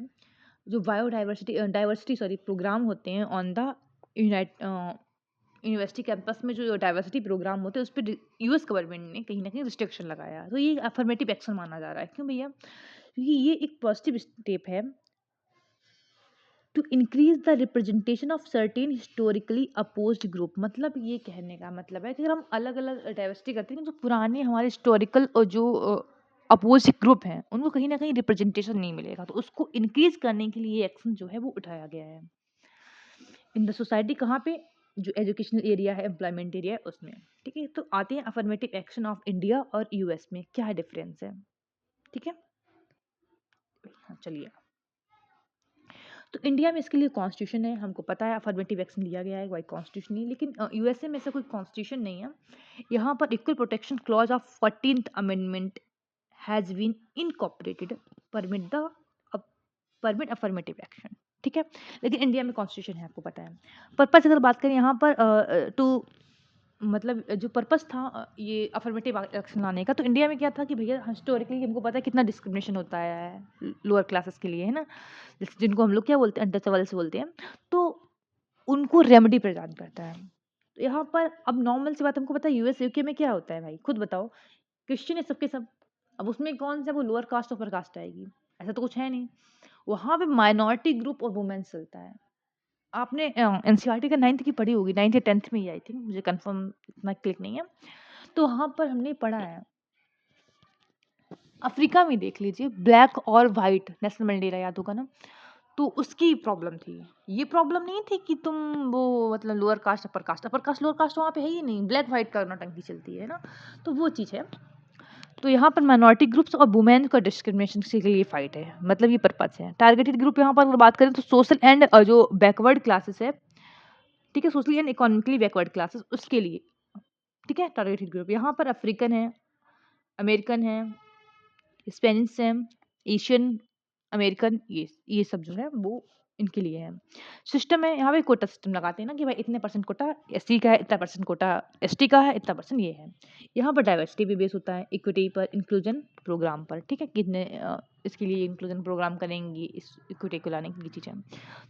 जो डाइवर्सिटी प्रोग्राम होते हैं ऑन द यूनिवर्सिटी कैंपस में, जो डाइवर्सिटी प्रोग्राम होते हैं उस पर यूएस गवर्नमेंट ने कहीं ना कहीं रिस्ट्रिक्शन लगाया है। तो ये अफर्मेटिव एक्शन माना जा रहा है। क्यों भैया? क्योंकि ये एक पॉजिटिव स्टेप है to increase the representation of certain historically opposed group. मतलब ये कहने का मतलब है कि अगर हम अलग अलग डाइवर्सिटी करते हैं तो पुराने हमारे हिस्टोरिकल और जो अपोज ग्रुप हैं उनको कहीं ना कहीं रिप्रेजेंटेशन नहीं मिलेगा, तो उसको इंक्रीज करने के लिए एक्शन जो है वो उठाया गया है इन द सोसाइटी। कहाँ पे? जो एजुकेशनल एरिया है, एम्प्लॉयमेंट एरिया है, उसमें। ठीक है, तो आते हैं अफर्मेटिव एक्शन ऑफ इंडिया और यूएस में क्या डिफरेंस है। ठीक है, हाँ चलिए। तो इंडिया में इसके लिए कॉन्स्टिट्यूशन है, हमको पता है, अफर्मेटिव एक्शन लिया गया है बाई कॉन्स्टिट्यूशन नहीं, लेकिन यूएसए में ऐसा कोई कॉन्स्टिट्यूशन नहीं है। यहाँ पर equal protection clause of 14th amendment has been incorporated permit the permit affirmative action. ठीक है, लेकिन इंडिया में कॉन्स्टिट्यूशन है, आपको पता है। पर्पस अगर बात करें यहाँ पर टू, मतलब जो पर्पस था ये अफर्मेटिव एक्शन लाने का, तो इंडिया में क्या था कि भैया हिस्टोरिकली हमको पता है कितना डिस्क्रिमिनेशन होता है लोअर क्लासेस के लिए, है ना, जिनको हम लोग क्या बोलते हैं, अनटचेबल्स बोलते हैं, तो उनको रेमेडी प्रदान करता है। तो यहाँ पर अब नॉर्मल सी बात, हमको पता है यूएस यूके में क्या होता है भाई, खुद बताओ, क्रिश्चियन है सबके सब। अब उसमें कौन सा वो लोअर कास्ट अपर कास्ट आएगी? ऐसा तो कुछ है नहीं। वहाँ पे माइनॉरिटी ग्रुप और वुमेन्स चलता है। आपने एनसीईआरटी का 9th की पढ़ी होगी, 9th या 10th में ही, आई थिंक, मुझे कंफर्म इतना क्लिक नहीं है। तो वहाँ पर हमने पढ़ा है, अफ्रीका में देख लीजिए, ब्लैक और वाइट नेशनल मंडेला याद होगा ना, तो उसकी प्रॉब्लम थी। ये प्रॉब्लम नहीं थी कि तुम वो मतलब lower caste upper caste lower caste वहाँ पे है ही नहीं, ब्लैक वाइट का नौटंकी चलती है ना, तो वो चीज़ है। तो यहाँ पर माइनॉरिटी ग्रुप्स और वुमेन का डिस्क्रिमिनेशन के लिए फाइट है, मतलब ये पर्पस है। टारगेटेड ग्रुप यहाँ पर अगर बात करें तो सोशल एंड जो बैकवर्ड क्लासेस है, ठीक है, socially and economically backward classes, उसके लिए, ठीक है, टारगेटेड ग्रुप। यहाँ पर अफ्रीकन है, अमेरिकन है, स्पेनिश है, एशियन अमेरिकन, ये सब जो है वो इनके लिए है। सिस्टम है, यहाँ पे कोटा सिस्टम लगाते हैं ना कि भाई इतने परसेंट कोटा एससी का है, इतना परसेंट कोटा एसटी का है, इतना परसेंट ये है। यहाँ पर डाइवर्सिटी भी बेस होता है, इक्विटी पर, इंक्लूजन प्रोग्राम पर, ठीक है, कितने इसके लिए इंक्लूजन प्रोग्राम करेंगे इस इक्विटी को लाने की चीज़ें।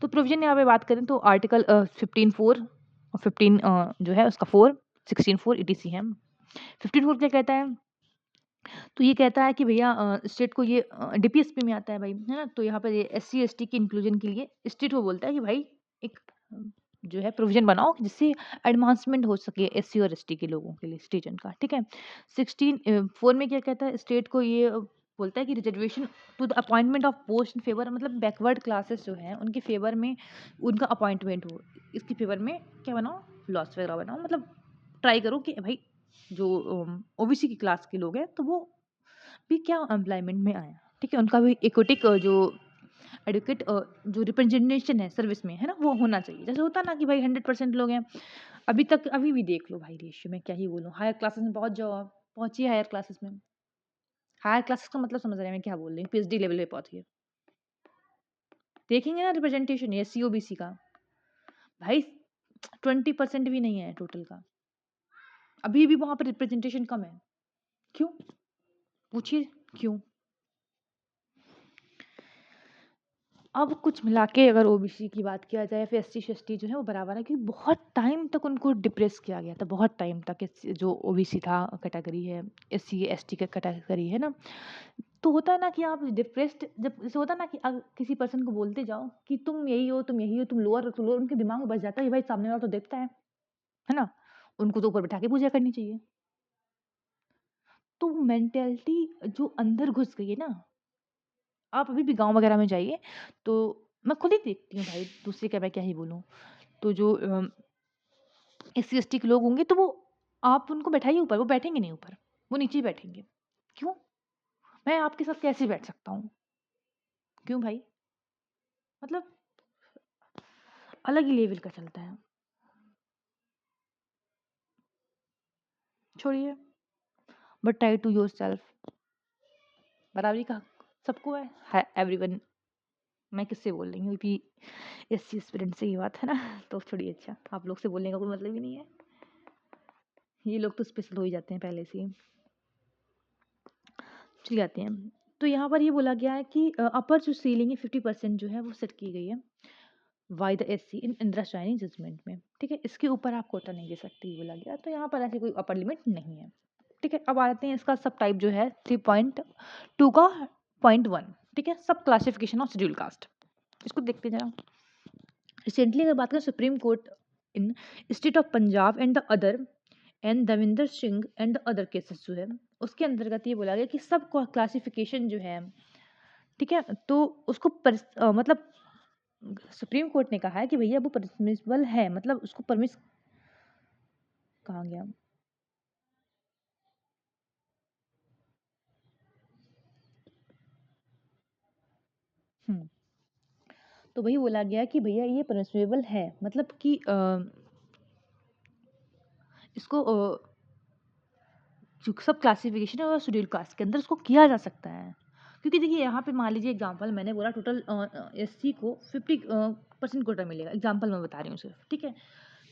तो प्रोविजन यहाँ पे बात करें तो आर्टिकल 15(4) और 15 जो है उसका 4, 16(4) ETC है। 15(4) क्या कहता है? तो ये कहता है कि भैया स्टेट को ये डीपीएसपी में आता है भाई, है ना, तो यहाँ पर ये एससी एसटी के इंक्लूजन के लिए स्टेट को बोलता है कि भाई एक जो है प्रोविजन बनाओ जिससे एडवांसमेंट हो सके एससी और एसटी के लोगों के लिए, स्टेजन का, ठीक है। 16(4) में क्या कहता है? स्टेट को ये बोलता है कि reservation to the appointment of post in favour, मतलब बैकवर्ड क्लासेस जो हैं उनके फेवर में उनका अपॉइंटमेंट हो, इसके फेवर में क्या बनाओ, लॉस वगैरह बनाओ, मतलब ट्राई करो कि भाई जो ओबीसी की क्लास के लोग हैं तो वो भी क्या एम्प्लॉयमेंट में आया, ठीक है, उनका भी इक्विटिक जो एडुकेट जो रिप्रेजेंटेशन है सर्विस में, है ना, वो होना चाहिए। जैसे होता ना कि भाई 100% लोग हैं, अभी तक अभी भी देख लो भाई, रेशियो में क्या ही बोलूँ, हायर क्लासेस में पहुंच जाओ, आप पहुंचिए हायर क्लासेस में। हायर क्लासेस का मतलब समझ रहे हैं मैं क्या बोल रही हूँ, पीएचडी लेवल पे पहुंचिए, देखेंगे ना रिप्रेजेंटेशन ये सीओबीसी का, भाई 20% भी नहीं है टोटल का, अभी भी वहां पर रिप्रेजेंटेशन कम है। क्यों? पूछिए क्यों। अब कुछ मिला के अगर ओबीसी की बात किया जाए, फिर एससी एसटी जो है वो बराबर है, क्योंकि बहुत टाइम तक उनको डिप्रेस किया गया था, बहुत टाइम तक जो ओबीसी था कैटेगरी है, एससी एसटी का कैटेगरी है ना, तो होता है ना कि आप डिप्रेस्ड, जब जैसे होता है ना कि किसी पर्सन को बोलते जाओ कि तुम यही हो, तुम यही हो, तुम लोअर, उनके दिमाग में बस जाता है भाई सामने वाला तो देखता है ना, उनको तो ऊपर बैठा के पूजा करनी चाहिए। तो मेंटालिटी जो अंदर घुस गई है ना, आप अभी भी गाँव वगैरह में जाइए, तो मैं खुद ही देखती हूँ भाई, दूसरे का मैं क्या ही बोलूँ। तो जो एससी एसटी के लोग होंगे, तो वो आप उनको बैठाइए ऊपर, वो बैठेंगे नहीं ऊपर, वो नीचे ही बैठेंगे। क्यों? मैं आपके साथ कैसे बैठ सकता हूँ? क्यों भाई? मतलब अलग ही लेवल का चलता है। छोड़िए, बट ट्राई टू योरसेल्फ। बराबरी का हक सबको है एवरीवन। मैं किससे बोल रही हूँ कि एससी एस्पिरेंट से ये बात है ना, तो छोड़िए, अच्छा आप लोग से बोलने का कोई मतलब ही नहीं है। ये लोग तो स्पेशल हो ही जाते हैं पहले से ही। चलिए आते हैं। तो यहाँ पर ये बोला गया है कि अपर जो सीलिंग है 50% जो है वो सेट की गई है by the SC in Indira Sawhney judgement में। ठीक है, इसके ऊपर आप कोटा नहीं दे सकते, ये बोला गया। तो यहाँ पर ऐसी कोई अपर लिमिट नहीं है। ठीक है, अब आते हैं इसका सब टाइप जो है 3.2 का .1। ठीक है, सब क्लासिफिकेशन ऑफ शेड्यूल कास्ट, इसको देखते हैं जरा। रिसेंटली अगर बात करें, supreme court in state of Punjab and the other and Davinder Singh and the other cases जो है, उसके अंतर्गत ये बोला गया कि सब क्लासिफिकेशन जो है, ठीक है, तो उसको मतलब सुप्रीम कोर्ट ने कहा है कि भैया वो परमिसिबल है, मतलब उसको परमिस कहा गया। तो वही बोला गया कि भैया ये परमिसिबल है, मतलब कि इसको जो सब क्लासिफिकेशन है और शेड्यूल कास्ट के अंदर उसको किया जा सकता है। क्योंकि देखिए यहाँ पे मान लीजिए एग्जांपल, मैंने बोला टोटल एससी को 50% कोटा मिलेगा, एग्जांपल मैं बता रही हूँ सिर्फ। ठीक है,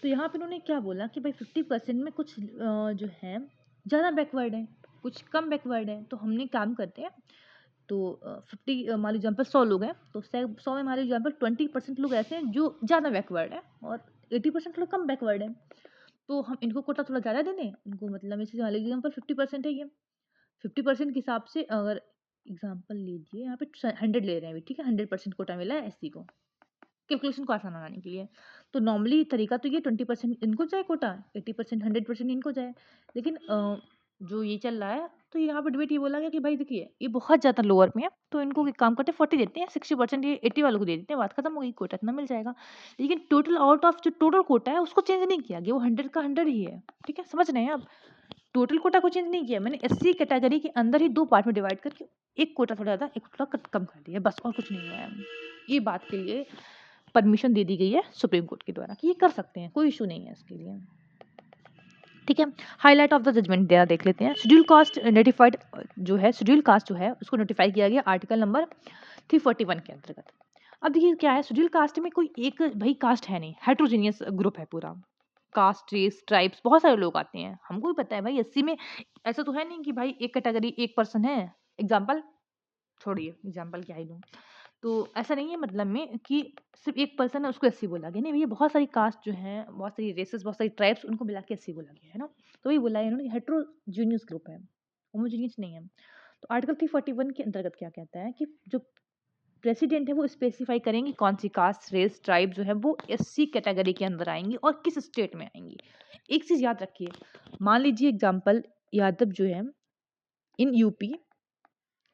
तो यहाँ पे उन्होंने क्या बोला कि भाई 50% में कुछ जो है ज़्यादा बैकवर्ड है, कुछ कम बैकवर्ड है। तो हमने काम करते हैं, तो 50 मान लीजिए एग्जाम्पल 100 लोग हैं, तो 100 में मान लीजिए एग्जाम्पल 20% लोग ऐसे हैं जो ज़्यादा बैकवर्ड है और 80% लोग कम बैकवर्ड है। तो हम इनको कोटा थोड़ा ज़्यादा दे दें इनको, मतलब जैसे मान लीजिए एग्जाम्पल 50% है ये, 50% के हिसाब से अगर एग्जाम्पल लीजिए यहाँ पे 100 ले रहे हैं अभी। ठीक है, 100% कोटा मिला है एससी को, कैलकुलेशन को आसान बनाने के लिए। तो नॉर्मली तरीका तो ये 20% इनको जाए कोटा, 80% 100% इनको जाए। लेकिन जो ये चल रहा है, तो यहाँ पर डिबेट ये बोला गया कि भाई देखिए ये बहुत ज़्यादा लोअर में है, तो इनको एक काम करते हैं 40 देते हैं, 60% ये 80 वालों को दे देते हैं, बात खत्म हो गई, कोटा इतना मिल जाएगा। लेकिन टोटल आउट ऑफ जो टोटल कोटा है उसको चेंज नहीं किया गया, वो 100 का 100 ही है। ठीक है, समझ रहे हैं आप? टोटल कोटा को चेंज नहीं किया मैंने, एससी कैटेगरी के अंदर ही 2 पार्ट में डिवाइड करके एक कोटा थोड़ा ज़्यादा, एक थोड़ा कम कर दिया, बस और कुछ नहीं हुआ है। ये बात के लिए परमिशन दे दी गई है सुप्रीम कोर्ट के द्वारा कि ये कर सकते हैं, कोई इशू नहीं है इसके लिए। ठीक है, हाईलाइट ऑफ द जजमेंट दिया देख लेते हैं। शेड्यूल कास्ट नोटिफाइड जो है, शेड्यूल कास्ट जो है उसको नोटिफाई किया गया आर्टिकल नंबर 341 के अंतर्गत। अब देखिए क्या है, शेड्यूल कास्ट में कोई एक भाई कास्ट है नहीं, हेट्रोजीनियस ग्रुप है पूरा। कास्ट, रेस, ट्राइब्स, बहुत सारे लोग आते हैं, हमको भी पता है भाई एससी में ऐसा तो है नहीं कि भाई एक कैटेगरी एक पर्सन है। एग्जाम्पल छोड़िए, एग्जाम्पल क्या ही दूँ। तो ऐसा नहीं है मतलब में कि सिर्फ एक पर्सन है उसको एससी बोला गया, नहीं भैया बहुत सारी कास्ट जो हैं, बहुत सारी रेसेस, बहुत सारी ट्राइब्स, उनको मिला के एससी बोला गया है ना। तो वही बोला है इन्होंने, हेट्रोजीनियस ग्रुप है, होमोजीनियस नहीं है। तो आर्टिकल 341 के अंतर्गत क्या कहता है कि जो प्रेसिडेंट है वो स्पेसिफाई करेंगे कौन सी कास्ट, रेस, ट्राइब जो है वो एससी कैटेगरी के अंदर आएंगी और किस स्टेट में आएंगी। एक चीज याद रखिए, मान लीजिए एग्जाम्पल यादव जो है in UP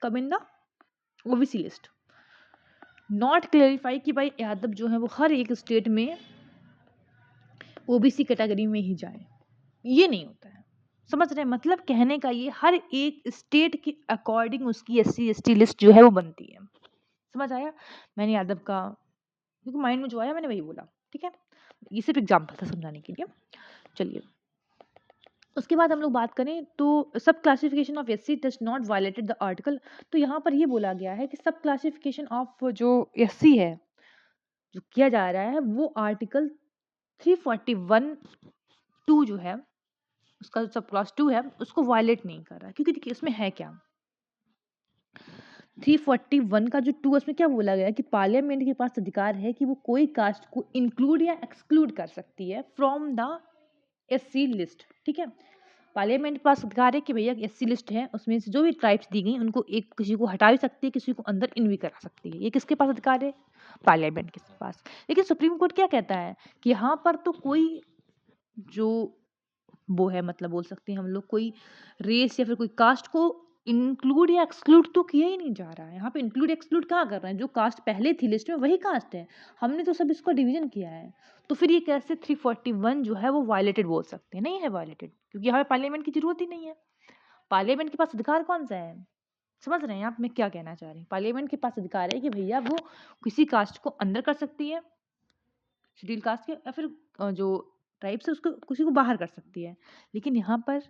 come in the OBC list, not clarify कि भाई यादव जो है वो हर एक स्टेट में ओबीसी कैटेगरी में ही जाए, ये नहीं होता है। समझ रहे हैं? मतलब कहने का ये, हर एक स्टेट के अकॉर्डिंग उसकी एससी एसटी लिस्ट जो है वो बनती है। समझ आया? मैंने यादव का क्योंकि माइंड में जो आया मैंने वही बोला। ठीक है, ये सिर्फ एग्जाम्पल था समझाने के लिए। चलिए, उसके बाद हम लोग बात करें तो सब classification of SC does not violated the article. तो यहाँ पर ये बोला गया है कि सब क्लासिफिकेशन ऑफ जो एससी है जो किया जा रहा है वो आर्टिकल 341(2) जो है उसका जो सब क्लॉज 2 है उसको वायलेट नहीं कर रहा है। क्योंकि देखिए इसमें है क्या, 341 का जो 2 उसमें क्या बोला गया है कि पार्लियामेंट के पास अधिकार है कि वो कोई कास्ट को इंक्लूड या एक्सक्लूड कर सकती है फ्रॉम द एससी लिस्ट। ठीक है, पार्लियामेंट के पास अधिकार है कि भैया एससी लिस्ट है उसमें से जो भी ट्राइब्स दी गई उनको एक किसी को हटा भी सकती है, किसी को अंदर इन भी करा सकती है। ये किसके पास अधिकार है? पार्लियामेंट के पास। लेकिन सुप्रीम कोर्ट क्या कहता है कि यहाँ पर तो कोई जो वो है, मतलब बोल सकते हैं हम लोग कोई रेस या फिर कोई कास्ट को इंक्लूड या एक्सक्लूड तो किया ही नहीं जा रहा है। यहाँ पे इंक्लूड एक्सक्लूड क्या कर रहे हैं, जो कास्ट पहले थी लिस्ट में वही कास्ट है, हमने तो सब इसको डिवीजन किया है। तो फिर ये कैसे 341 जो है वो वायलेटेड बोल सकते हैं? नहीं है वायलेटेड, क्योंकि यहाँ पे पार्लियामेंट की जरूरत ही नहीं है। पार्लियामेंट के पास अधिकार कौन सा है? समझ रहे हैं आप मैं क्या कहना चाह रही हूँ? पार्लियामेंट के पास अधिकार है कि भैया वो किसी कास्ट को अंदर कर सकती है, शेड्यूल कास्ट के, या फिर जो ट्राइब्स है उसको किसी को बाहर कर सकती है। लेकिन यहाँ पर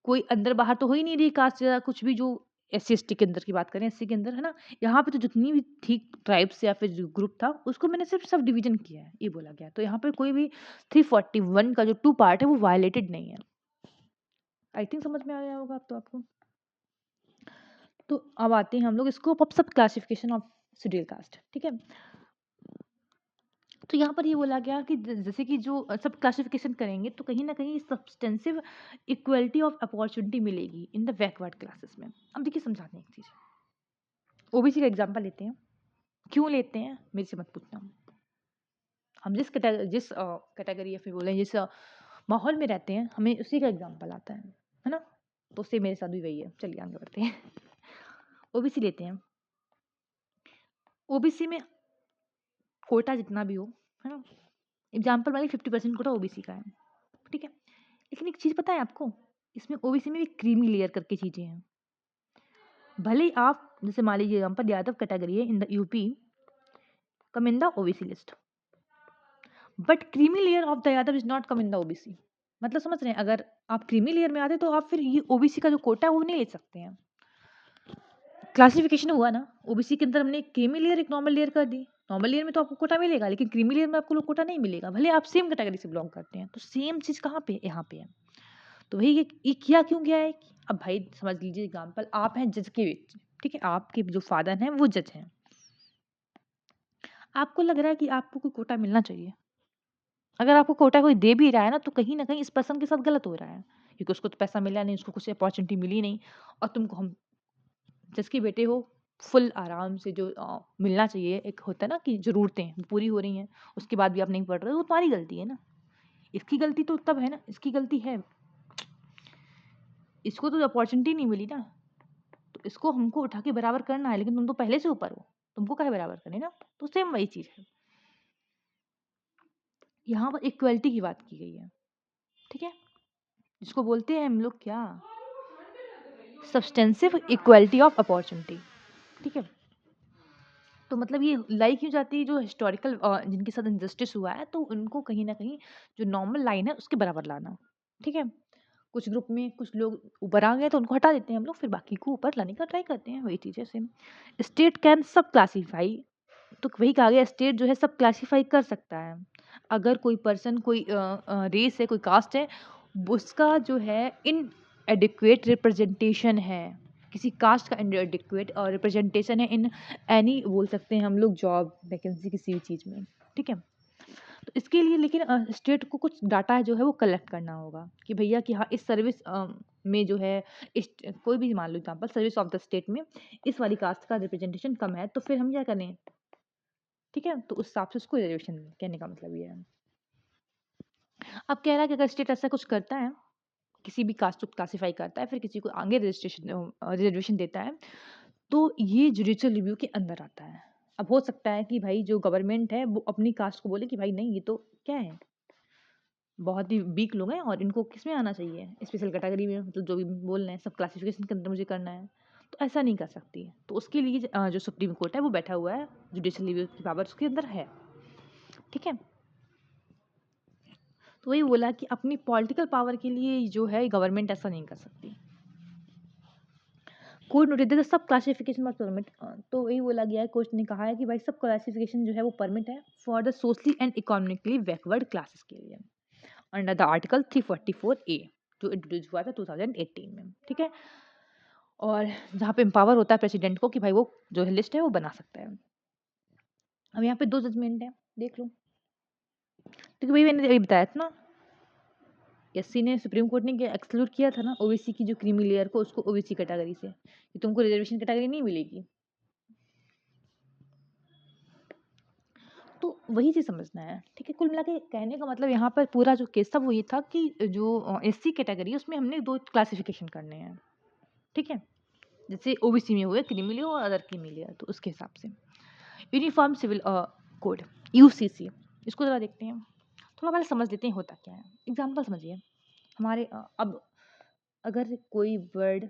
कोई अंदर बाहर तो हो ही नहीं रही कास्ट या कुछ भी, जो एस सी एस टी के अंदर की बात करें, एस सी के अंदर है ना। यहाँ पे तो जितनी भी थी ट्राइब्स या फिर जो ग्रुप था उसको मैंने सिर्फ सब डिवीजन किया है, ये बोला गया। तो यहाँ पे कोई भी 341 का जो 2 पार्ट है वो वायलेटेड नहीं है। आई थिंक समझ में आ गया होगा अब तो आपको। तो अब आते हैं हम लोग स्कोप ऑफ सब क्लासिफिकेशन ऑफ शेड्यूल कास्ट। ठीक है, तो यहाँ पर ये बोला गया कि जैसे कि जो सब क्लासिफिकेशन करेंगे तो कहीं ना कहीं सब्सटेंसिव इक्वलिटी ऑफ अपॉर्चुनिटी मिलेगी इन द बैकवर्ड क्लासेस में। अब देखिए समझाते हैं एक चीज़, ओबीसी का एग्जांपल लेते हैं। क्यों लेते हैं मेरे से मत पूछना, हम जिस कैटेगरी या फिर बोले जिस माहौल में रहते हैं हमें उसी का एग्जांपल आता है ना। तो उससे मेरे साथ भी वही है। चलिए आगे बढ़ते हैं। ओबीसी लेते हैं। ओबीसी में कोटा जितना भी हो, है ना, एग्जाम्पल वाली 50% कोटा ओबीसी का है। ठीक है, लेकिन एक चीज़ पता है आपको, इसमें ओबीसी में भी क्रीमी लेयर करके चीज़ें हैं। भले ही आप जैसे मान लीजिए एग्जाम्पल यादव कैटेगरी है in the UP come in the OBC list, but creamy layer of the Yadav is not come in the OBC. मतलब समझ रहे हैं, अगर आप क्रीमी लेयर में आते तो आप फिर ये ओबीसी का जो कोटा है वो नहीं ले सकते हैं। क्लासिफिकेशन हुआ ना, ओबीसी के अंदर हमने एक क्रीमी लेयर एक नॉर्मल लेयर कर दी। नॉर्मल लेयर में तो आपको कोटा मिलेगा, लेकिन क्रीमी लेयर में आपको कोटा नहीं मिलेगा, भले आप सेम कैटेगरी से बिलोंग करते हैं। तो सेम चीज़ कहाँ पे, यहाँ पे है। तो वही ये किया क्यों गया है। अब भाई समझ लीजिए एग्जाम्पल, आप हैं जज के बीच, ठीक है, आपके जो फादर हैं वो जज हैं, आपको लग रहा है कि आपको कोई कोटा मिलना चाहिए। अगर आपको कोटा कोई दे भी रहा है ना कहीं इस पर्सन के साथ गलत हो रहा है, क्योंकि उसको तो पैसा मिला नहीं, उसको कुछ अपॉर्चुनिटी मिली नहीं, और तुमको हम जज के बेटे हो, फुल आराम से जो मिलना चाहिए, एक होता है ना कि ज़रूरतें पूरी हो रही हैं, उसके बाद भी आप नहीं पढ़ रहे हो, वो तुम्हारी गलती है ना। इसकी गलती तो तब है ना, इसकी गलती है, इसको तो अपॉर्चुनिटी नहीं मिली ना, तो इसको हमको उठा के बराबर करना है। लेकिन तुम तो पहले से ऊपर हो, तुमको काहे बराबर करने ना। तो सेम वही चीज़ है, यहाँ पर इक्वलिटी की बात की गई है। ठीक है, जिसको बोलते हैं हम लोग क्या, सब्सटेंसिव इक्वलिटी ऑफ अपॉर्चुनिटी। ठीक है, तो मतलब ये लाई क्यों जाती है, जो हिस्टोरिकल जिनके साथ इंजस्टिस हुआ है तो उनको कहीं ना कहीं जो नॉर्मल लाइन है उसके बराबर लाना। ठीक है, कुछ ग्रुप में कुछ लोग ऊपर आ गए तो उनको हटा देते हैं हम लोग, फिर बाकी को ऊपर लाने का ट्राई करते हैं, वही चीज़ है सेम। स्टेट कैन सब क्लासीफाई, तो वही कहा गया, स्टेट जो है सब क्लासीफाई कर सकता है। अगर कोई पर्सन कोई रेस है, कोई कास्ट है, उसका जो है इन एडिक्वेट रिप्रेजेंटेशन है, किसी कास्ट का इनएडिक्वेट और रिप्रेजेंटेशन है इन एनी बोल सकते हैं हम लोग जॉब वैकेंसी किसी भी चीज़ में। ठीक है, तो इसके लिए लेकिन स्टेट को कुछ डाटा जो है वो कलेक्ट करना होगा कि भैया कि हाँ इस सर्विस में जो है इस कोई भी मान लो example service of the state में इस वाली कास्ट का रिप्रेजेंटेशन कम है, तो फिर हम क्या करें। ठीक है, तो उस हिसाब से उसको रिजर्वेशन कहने का मतलब ये है। अब कह रहा है कि अगर स्टेट ऐसा कुछ करता है, किसी भी कास्ट को क्लासीफाई करता है, फिर किसी को आगे रिजर्वेशन देता है, तो ये जुडिशियल रिव्यू के अंदर आता है। अब हो सकता है कि भाई जो गवर्नमेंट है वो अपनी कास्ट को बोले कि भाई नहीं, ये तो क्या है, बहुत ही वीक लोग हैं और इनको किस में आना चाहिए, स्पेशल कैटेगरी में, मतलब जो भी बोल रहे हैं सब क्लासिफिकेशन के अंदर मुझे करना है, तो ऐसा नहीं कर सकती। तो उसके लिए जो सुप्रीम कोर्ट है वो बैठा हुआ है, जुडिशियल रिव्यू की पावर उसके अंदर है। ठीक है, तो वही बोला कि अपनी पॉलिटिकल पावर के लिए जो है गवर्नमेंट ऐसा नहीं कर सकती। Court notice the sub classification of permit, तो वही बोला गया है, कोर्ट ने कहा है कि भाई सब क्लासिफिकेशन जो है वो परमिट है for the socially and economically backward classes के लिए, अंडर द आर्टिकल 344A जो इंट्रोड्यूस हुआ था 2018 में। ठीक है, और जहाँ पे एम्पावर होता है प्रेसिडेंट को कि भाई वो जो है लिस्ट है वो बना सकता है। अब यहाँ पे 2 जजमेंट है, देख लो। क्योंकि भाई मैंने अभी बताया था ना, एससी ने सुप्रीम कोर्ट ने एक्सक्लूड किया था ना ओबीसी की जो क्रीमी लेयर को, उसको ओबीसी कैटेगरी से, कि तुमको रिजर्वेशन कैटेगरी नहीं मिलेगी। तो वही चीज़ समझना है, ठीक है। कुल मिला के कहने का मतलब यहाँ पर पूरा जो केस था वो ये था कि जो एससी कैटेगरी है उसमें हमने 2 क्लासिफिकेशन करने हैं, ठीक है। जैसे ओबीसी में हुए क्रीमी और अदर क्रीमी लेयर, तो उसके हिसाब से यूनिफॉर्म सिविल कोड यूसीसी, इसको ज़रा देखते हैं, थोड़ा पहले समझ लेते हैं होता क्या है। एग्जाम्पल समझिए, हमारे अब अगर कोई वर्ड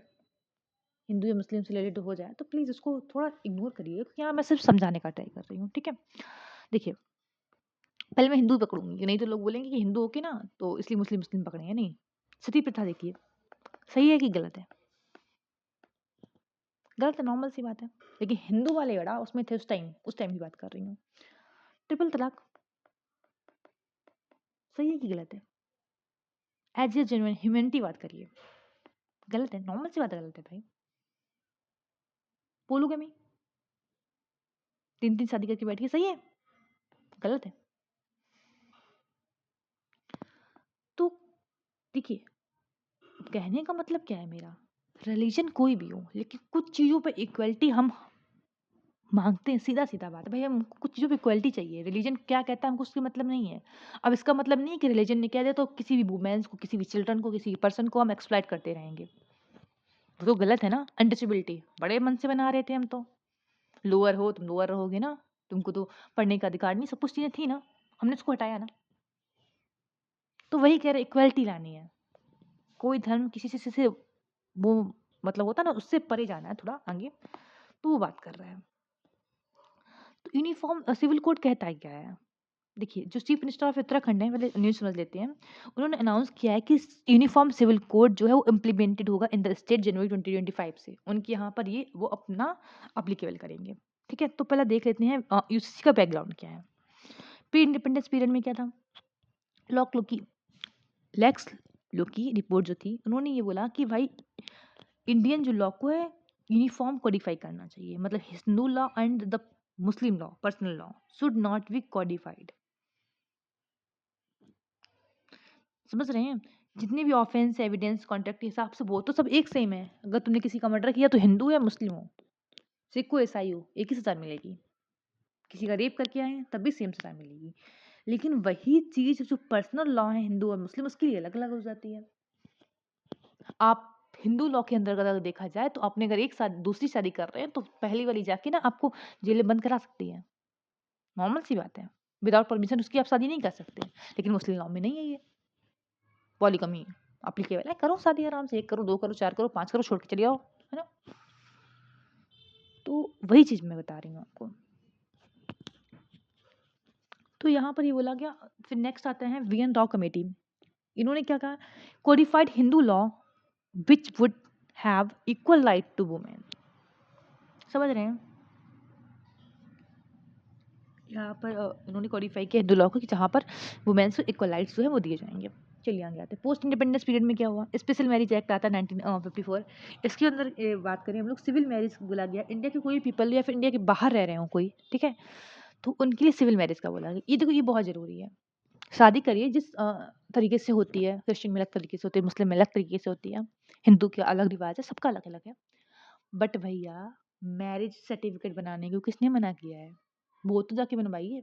हिंदू या मुस्लिम से रिलेटेड हो जाए तो प्लीज़ उसको थोड़ा इग्नोर करिए, क्योंकि यहाँ मैं सिर्फ समझाने का ट्राई कर रही हूँ, ठीक है। देखिए, पहले मैं हिंदू पकड़ूंगी, नहीं तो लोग बोलेंगे कि हिंदू हो के ना तो इसलिए मुस्लिम मुस्लिम पकड़े हैं। नहीं, सती प्रथा देखिए, सही है कि गलत है? गलत है, नॉर्मल सी बात है। लेकिन हिंदू वाले बड़ा उसमें थे उस टाइम की बात कर रही हूँ। ट्रिपल तलाक सही है कि गलत है? एज ए जेन्युइन ह्यूमैनिटी बात करिए, गलत है, नॉर्मल सी बात है, गलत है भाई। पोलोगमी 3-3 शादी करके बैठिए, सही है? गलत है। तो देखिए, कहने का मतलब क्या है मेरा, रिलीजन कोई भी हो लेकिन कुछ चीज़ों पे इक्वलिटी हम मांगते हैं, सीधा सीधा बात है भाई, हम कुछ चीज़ों पे इक्वलिटी चाहिए। रिलीजन क्या कहता है हमको उसका मतलब नहीं है। अब इसका मतलब नहीं है कि रिलीजन ने कह दिया तो किसी भी वुमेन्स को, किसी भी चिल्ड्रन को, किसी भी पर्सन को हम एक्सप्लॉइट करते रहेंगे, वो तो गलत है ना। अनटचेबिलिटी बड़े मन से बना रहे थे हम तो, लोअर हो तुम लोअर रहोगे ना, तुमको तो पढ़ने का अधिकार नहीं, सब कुछ चीज़ें थी ना, हमने उसको हटाया ना। तो वही कह रहे इक्वलिटी लानी है, कोई धर्म किसी से वो मतलब होता है ना, उससे परे जाना है थोड़ा आगे, तो वो बात कर रहा है। तो यूनिफॉर्म सिविल कोड कहता है क्या है? देखिए, जो चीफ मिनिस्टर ऑफ उत्तराखंड है, पहले न्यूज़ समझ लेते हैं। उन्होंने अनाउंस किया है कि यूनिफॉर्म सिविल कोड जो है वो इम्प्लीमेंटेड होगा इन द स्टेट जनवरी 2025 से। उनके यहाँ पर ये वो अपना अप्लीकेबल करेंगे, ठीक है। तो पहले देख लेते हैं यूसीसी का बैकग्राउंड क्या है। प्री इंडिपेंडेंस पीरियड में क्या था, लॉक लोकी लेक्स लोकी रिपोर्ट जो थी, उन्होंने ये बोला कि भाई इंडियन जो लॉ को है यूनिफॉर्म कोडिफाई करना चाहिए, मतलब Hindu law and the Muslim law personal law should not be codified. समझ रहे हैं? जितने भी ऑफेंस एविडेंस कॉन्ट्रैक्ट के हिसाब से वो तो सब एक सेम है। अगर तुमने किसी का मर्डर किया तो हिंदू या मुस्लिम हो, सिख हो ईसाई हो, एक ही सजा मिलेगी। किसी का रेप करके आए हैं तब भी सेम सजा मिलेगी। लेकिन वही चीज जो पर्सनल लॉ है हिंदू और मुस्लिम, उसके लिए अलग अलग हो जाती है। आप हिंदू लॉ के अंदर अगर देखा जाए तो आपने अगर एक साथ दूसरी शादी कर रहे हैं तो पहली वाली जाके ना आपको जेल में बंद करा सकती है, नॉर्मल सी बात है। विदाउट परमिशन उसकी आप शादी नहीं कर सकते। लेकिन मुस्लिम लॉ में नहीं है ये, पॉलीगमी अप्लीकेबल है, करो शादी आराम से, 1 करो 2 करो 4 करो 5 करो, छोड़ के चले आओ, है ना। तो वही चीज मैं बता रही हूँ आपको। तो यहाँ पर ये बोला गया। फिर नेक्स्ट आता है वीएन राव कमेटी। इन्होंने क्या कहा, codified Hindu law which would have equal right to women. समझ रहे हैं? यहाँ पर इन्होंने कोडिफाई किया हिंदू लॉ को कि जहाँ पर वुमेन्स को इक्वल राइट्स जो है वो दिए जाएंगे। चलिए आगे आते हैं। पोस्ट इंडिपेंडेंस पीरियड में क्या हुआ, स्पेशल मैरिज एक्ट आता है 1954। इसके अंदर बात करें हम लोग, सिविल मैरिज बोला गया। इंडिया के कोई पीपल या फिर इंडिया के बाहर रह रहे हो कोई, ठीक है, तो उनके लिए सिविल मैरिज का बोला गया। ये देखो, ये बहुत ज़रूरी है। शादी करिए जिस तरीके से होती है, क्रिश्चियन में अलग तरीके से होती है, मुस्लिम में अलग तरीके से होती है, हिंदू के अलग रिवाज है, सबका अलग अलग है। बट भैया, मैरिज सर्टिफिकेट बनाने को किसने मना किया है? वो तो जाके बनवाइए।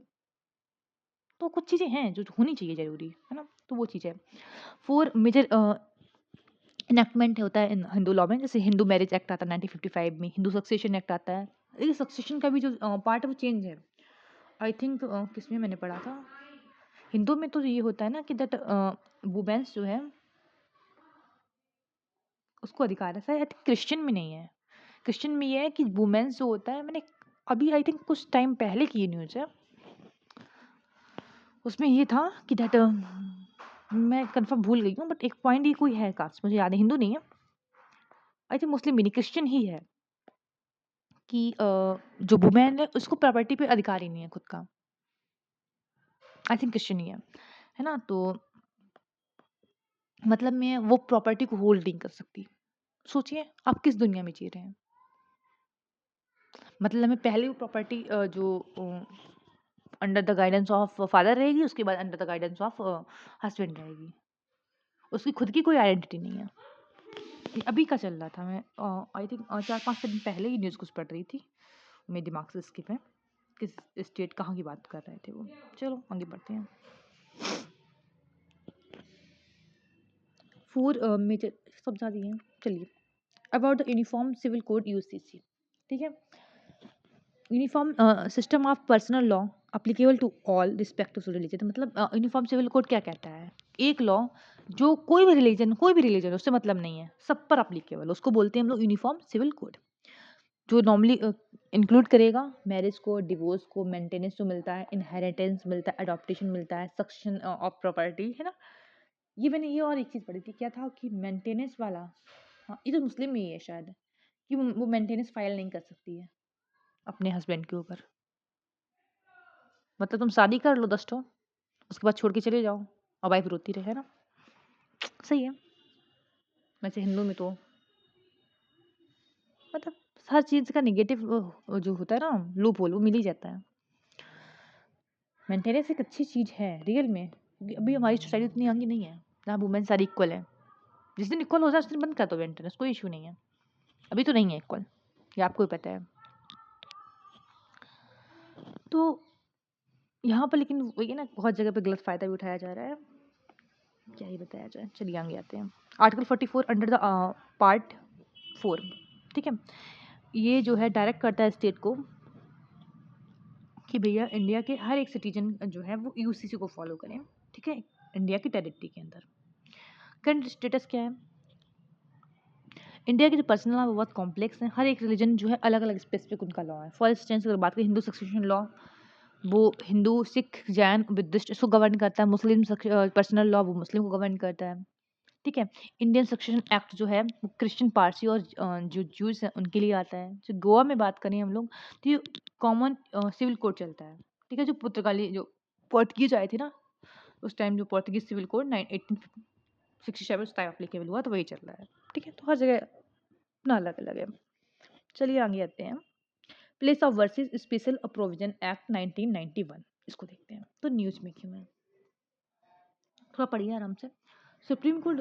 तो कुछ चीज़ें हैं जो होनी चाहिए ज़रूरी, है ना। तो वो चीज़ है। 4 मेजर इनैक्टमेंट होता है इन हिंदू लॉ में। जैसे हिंदू मैरिज एक्ट आता है 1955 में, हिंदू सक्सेशन एक्ट आता है। ये सक्सेशन का भी जो पार्ट है वो चेंज है। आई थिंक किसमें मैंने पढ़ा था, हिंदू में तो ये होता है ना कि दैट वुमेन्स जो है उसको अधिकार है। शायद आई थिंक क्रिश्चियन में नहीं है। क्रिश्चियन में ये है कि वुमेन्स जो होता है, मैंने अभी आई थिंक कुछ टाइम पहले की न्यूज़ है, उसमें ये था कि दैट मैं कंफर्म भूल गई हूँ, बट एक पॉइंट ये कोई है कास्ट, मुझे याद है, हिंदू नहीं है, आई थिंक मुस्लिम भी नहीं, क्रिश्चियन ही है, कि जो वुमेन है उसको प्रॉपर्टी पे अधिकार ही नहीं है खुद का। आई थिंक क्रिश्चियन ही है ना। तो मतलब मैं वो प्रॉपर्टी को होल्ड नहीं कर सकती। सोचिए आप किस दुनिया में जी रहे हैं। मतलब हमें पहले वो प्रॉपर्टी जो under the guidance of father रहेगी, उसके बाद under the guidance of husband रहेगी, उसकी खुद की कोई आइडेंटिटी नहीं है। ये अभी का चल रहा था, मैं आई थिंक 4-5 दिन पहले ही न्यूज़ कुछ पढ़ रही थी, मेरे दिमाग से स्किप है, किस स्टेट कहाँ की बात कर रहे थे वो। चलो आगे बढ़ते हैं। 4 मेजर सब बता दिए हैं। चलिए, about the uniform civil code UCC, ठीक है। Uniform system of personal law applicable to all respective religion, मतलब यूनिफॉर्म सिविल कोड क्या कहता है, एक लॉ जो कोई भी रिलीजन उससे मतलब नहीं है, सब पर अप्लीकेबल, उसको बोलते हैं हम लोग यूनिफॉर्म सिविल कोड, जो नॉर्मली इंक्लूड करेगा मैरिज को, डिवोर्स को, मेंटेनेंस जो मिलता है, इनहेरिटेंस मिलता है, अडॉप्टेशन मिलता है, सक्सेशन ऑफ प्रॉपर्टी, है ना। ये मैंने ये और एक चीज़ पढ़ी थी, क्या था कि मेंटेनेंस वाला, हाँ ये तो मुस्लिम में ही है शायद, कि वो मेंटेनेंस फाइल नहीं कर सकती है अपने हस्बैंड के ऊपर। मतलब तुम शादी कर लो 10 ठो, उसके बाद छोड़ के चले जाओ और वाइफ रोती रहे, है ना। सही है। वैसे हिंदू में तो मतलब हर चीज़ का नेगेटिव जो होता है ना लूप होल, वो मिल ही जाता है। मेंटेनेंस एक अच्छी चीज़ है रियल में, क्योंकि अभी हमारी सोसाइटी इतनी आगे नहीं है जहाँ वुमेन सारी इक्वल है। जिस दिन इक्वल हो जाए उस दिन बंद कर दो मेंटेनेंस, कोई इशू नहीं है। अभी तो नहीं है इक्वल, ये आपको भी पता है। तो यहाँ पर लेकिन वही ना, बहुत जगह पे गलत फ़ायदा भी उठाया जा रहा है, क्या ही बताया जाए। चलिए आगे आते हैं। आर्टिकल 44 अंडर द पार्ट 4, ठीक है। ये जो है डायरेक्ट करता है स्टेट को कि भैया इंडिया के हर एक सिटीजन जो है वो यूसीसी को फॉलो करें, ठीक है, इंडिया की टेरिटरी के अंदर। करंट स्टेटस क्या है, इंडिया के जो पर्सनल लॉ वो बहुत कॉम्प्लेक्स हैं, हर एक रिलीजन जो है अलग अलग स्पेसिफिक उनका लॉ है। फॉर इंस्टेंस अगर बात करें हिंदू सक्सेशन लॉ, वो हिंदू, सिख, जैन, बुद्धिस्ट इसको गवर्न करता है। मुस्लिम पर्सनल लॉ वो मुस्लिम को गवर्न करता है, ठीक है। इंडियन सक्सेशन एक्ट जो है वो क्रिश्चियन, पारसी और जो जूस हैं उनके लिए आता है। जो गोवा में बात करें हम लोग तो ये कॉमन सिविल कोड चलता है, ठीक है। जो पुर्तगाली जो पोर्तुगीज आए थे ना उस टाइम, जो पोर्तुगीज सिविल कोड 1867 उस टाइम अप्लीकेबल हुआ, तो वही चल रहा है, ठीक है। तो हर जगह अपना अलग अलग है। चलिए आगे आते हैं। Place of versus special provision act 1991, इसको देखते हैं। तो न्यूज़ में क्यों है, थोड़ा पढ़िए आराम से। सुप्रीम कोर्ट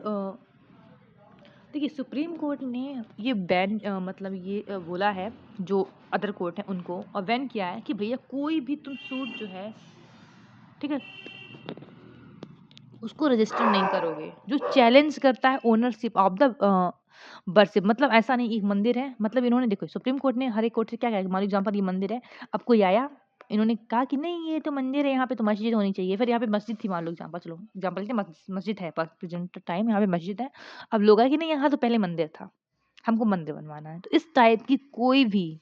देखिए, सुप्रीम कोर्ट ने ये बैन मतलब ये बोला है जो अदर कोर्ट है उनको, और बैन किया है कि भैया कोई भी तुम सूट जो है, ठीक है, उसको रजिस्टर नहीं करोगे जो चैलेंज करता है ओनरशिप ऑफ द वर्शिप। मतलब ऐसा नहीं, एक मंदिर है, मतलब इन्होंने देखो सुप्रीम कोर्ट ने हर एक कोर्ट से क्या कहा, मान लो एग्जाम्पल ये मंदिर है, अब कोई आया, इन्होंने कहा कि नहीं ये तो मंदिर है, यहाँ पे तो मस्जिद होनी चाहिए। फिर यहाँ पे मस्जिद थी, मान लो एग्जाम्पल, चलो एग्जाम्पल के मस्जिद है, प्रेजेंट टाइम यहाँ पे मस्जिद है। अब लोग आए कि नहीं यहाँ तो पहले मंदिर था, हमको मंदिर बनवाना है। तो इस टाइप की कोई भी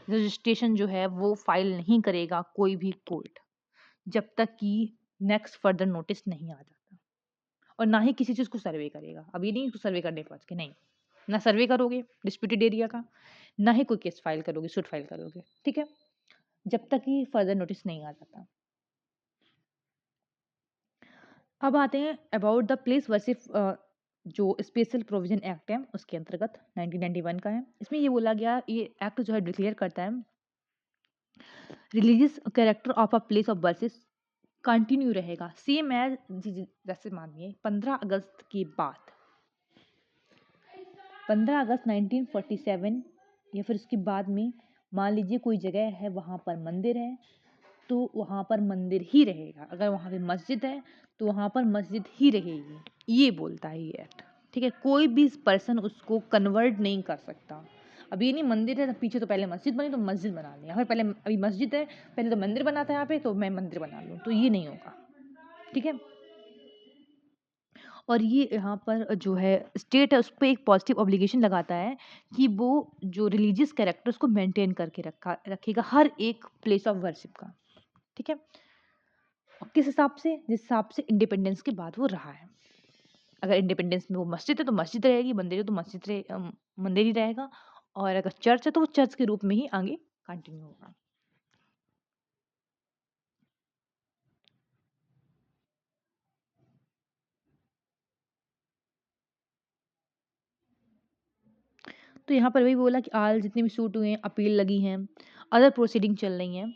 रजिस्ट्रेशन जो है वो फाइल नहीं करेगा कोई भी कोर्ट, जब तक कि नेक्स्ट फर्दर नोटिस नहीं आ जाता, और ना ही किसी चीज़ को सर्वे करेगा। अब ये नहीं इसको सर्वे करने पहुँच के, नहीं, ना सर्वे करोगे डिस्प्यूटेड एरिया का, ना ही कोई केस फाइल करोगे, सूट फाइल करोगे, ठीक है, जब तक कि फर्दर नोटिस नहीं आ जाता। अब आते हैं अबाउट द प्लेस वर्सिफ, जो स्पेशल प्रोविजन एक्ट है उसके अंतर्गत 1991 का है। इसमें ये बोला गया, ये एक्ट जो है डिक्लेयर करता है religious character of a place of versus continue रहेगा, सेम एज, जैसे मानिए 15 अगस्त के बाद, 15 अगस्त 1947 या फिर उसके बाद में, मान लीजिए कोई जगह है वहाँ पर मंदिर है तो वहाँ पर मंदिर ही रहेगा, अगर वहाँ पे मस्जिद है तो वहाँ पर मस्जिद ही रहेगी, ये बोलता है ये एक्ट, ठीक है। कोई भी पर्सन उसको कन्वर्ट नहीं कर सकता। अब ये नहीं मंदिर है तो पीछे तो पहले मस्जिद बनी तो मस्जिद बना लिया, फिर पहले अभी मस्जिद है पहले तो मंदिर बना था यहाँ पे तो मैं मंदिर बना लूँ, तो ये नहीं होगा, ठीक है। और ये यहाँ पर जो है स्टेट है उस पे एक पॉजिटिव ऑब्लिगेशन लगाता है कि वो जो रिलीजियस कैरेक्टर उसको मेंटेन करके रखेगा हर एक प्लेस ऑफ वर्शिप का, ठीक है। और किस हिसाब से, जिस हिसाब से इंडिपेंडेंस के बाद वो रहा है। अगर इंडिपेंडेंस में वो मस्जिद है तो मस्जिद रहेगी, मंदिर है तो मंदिर ही रहेगा, और अगर चर्च है तो वो चर्च के रूप में ही आगे कंटिन्यू होगा। तो यहाँ पर वही बोला कि आल जितने भी सूट हुए हैं, अपील लगी हैं, अदर प्रोसीडिंग चल रही हैं,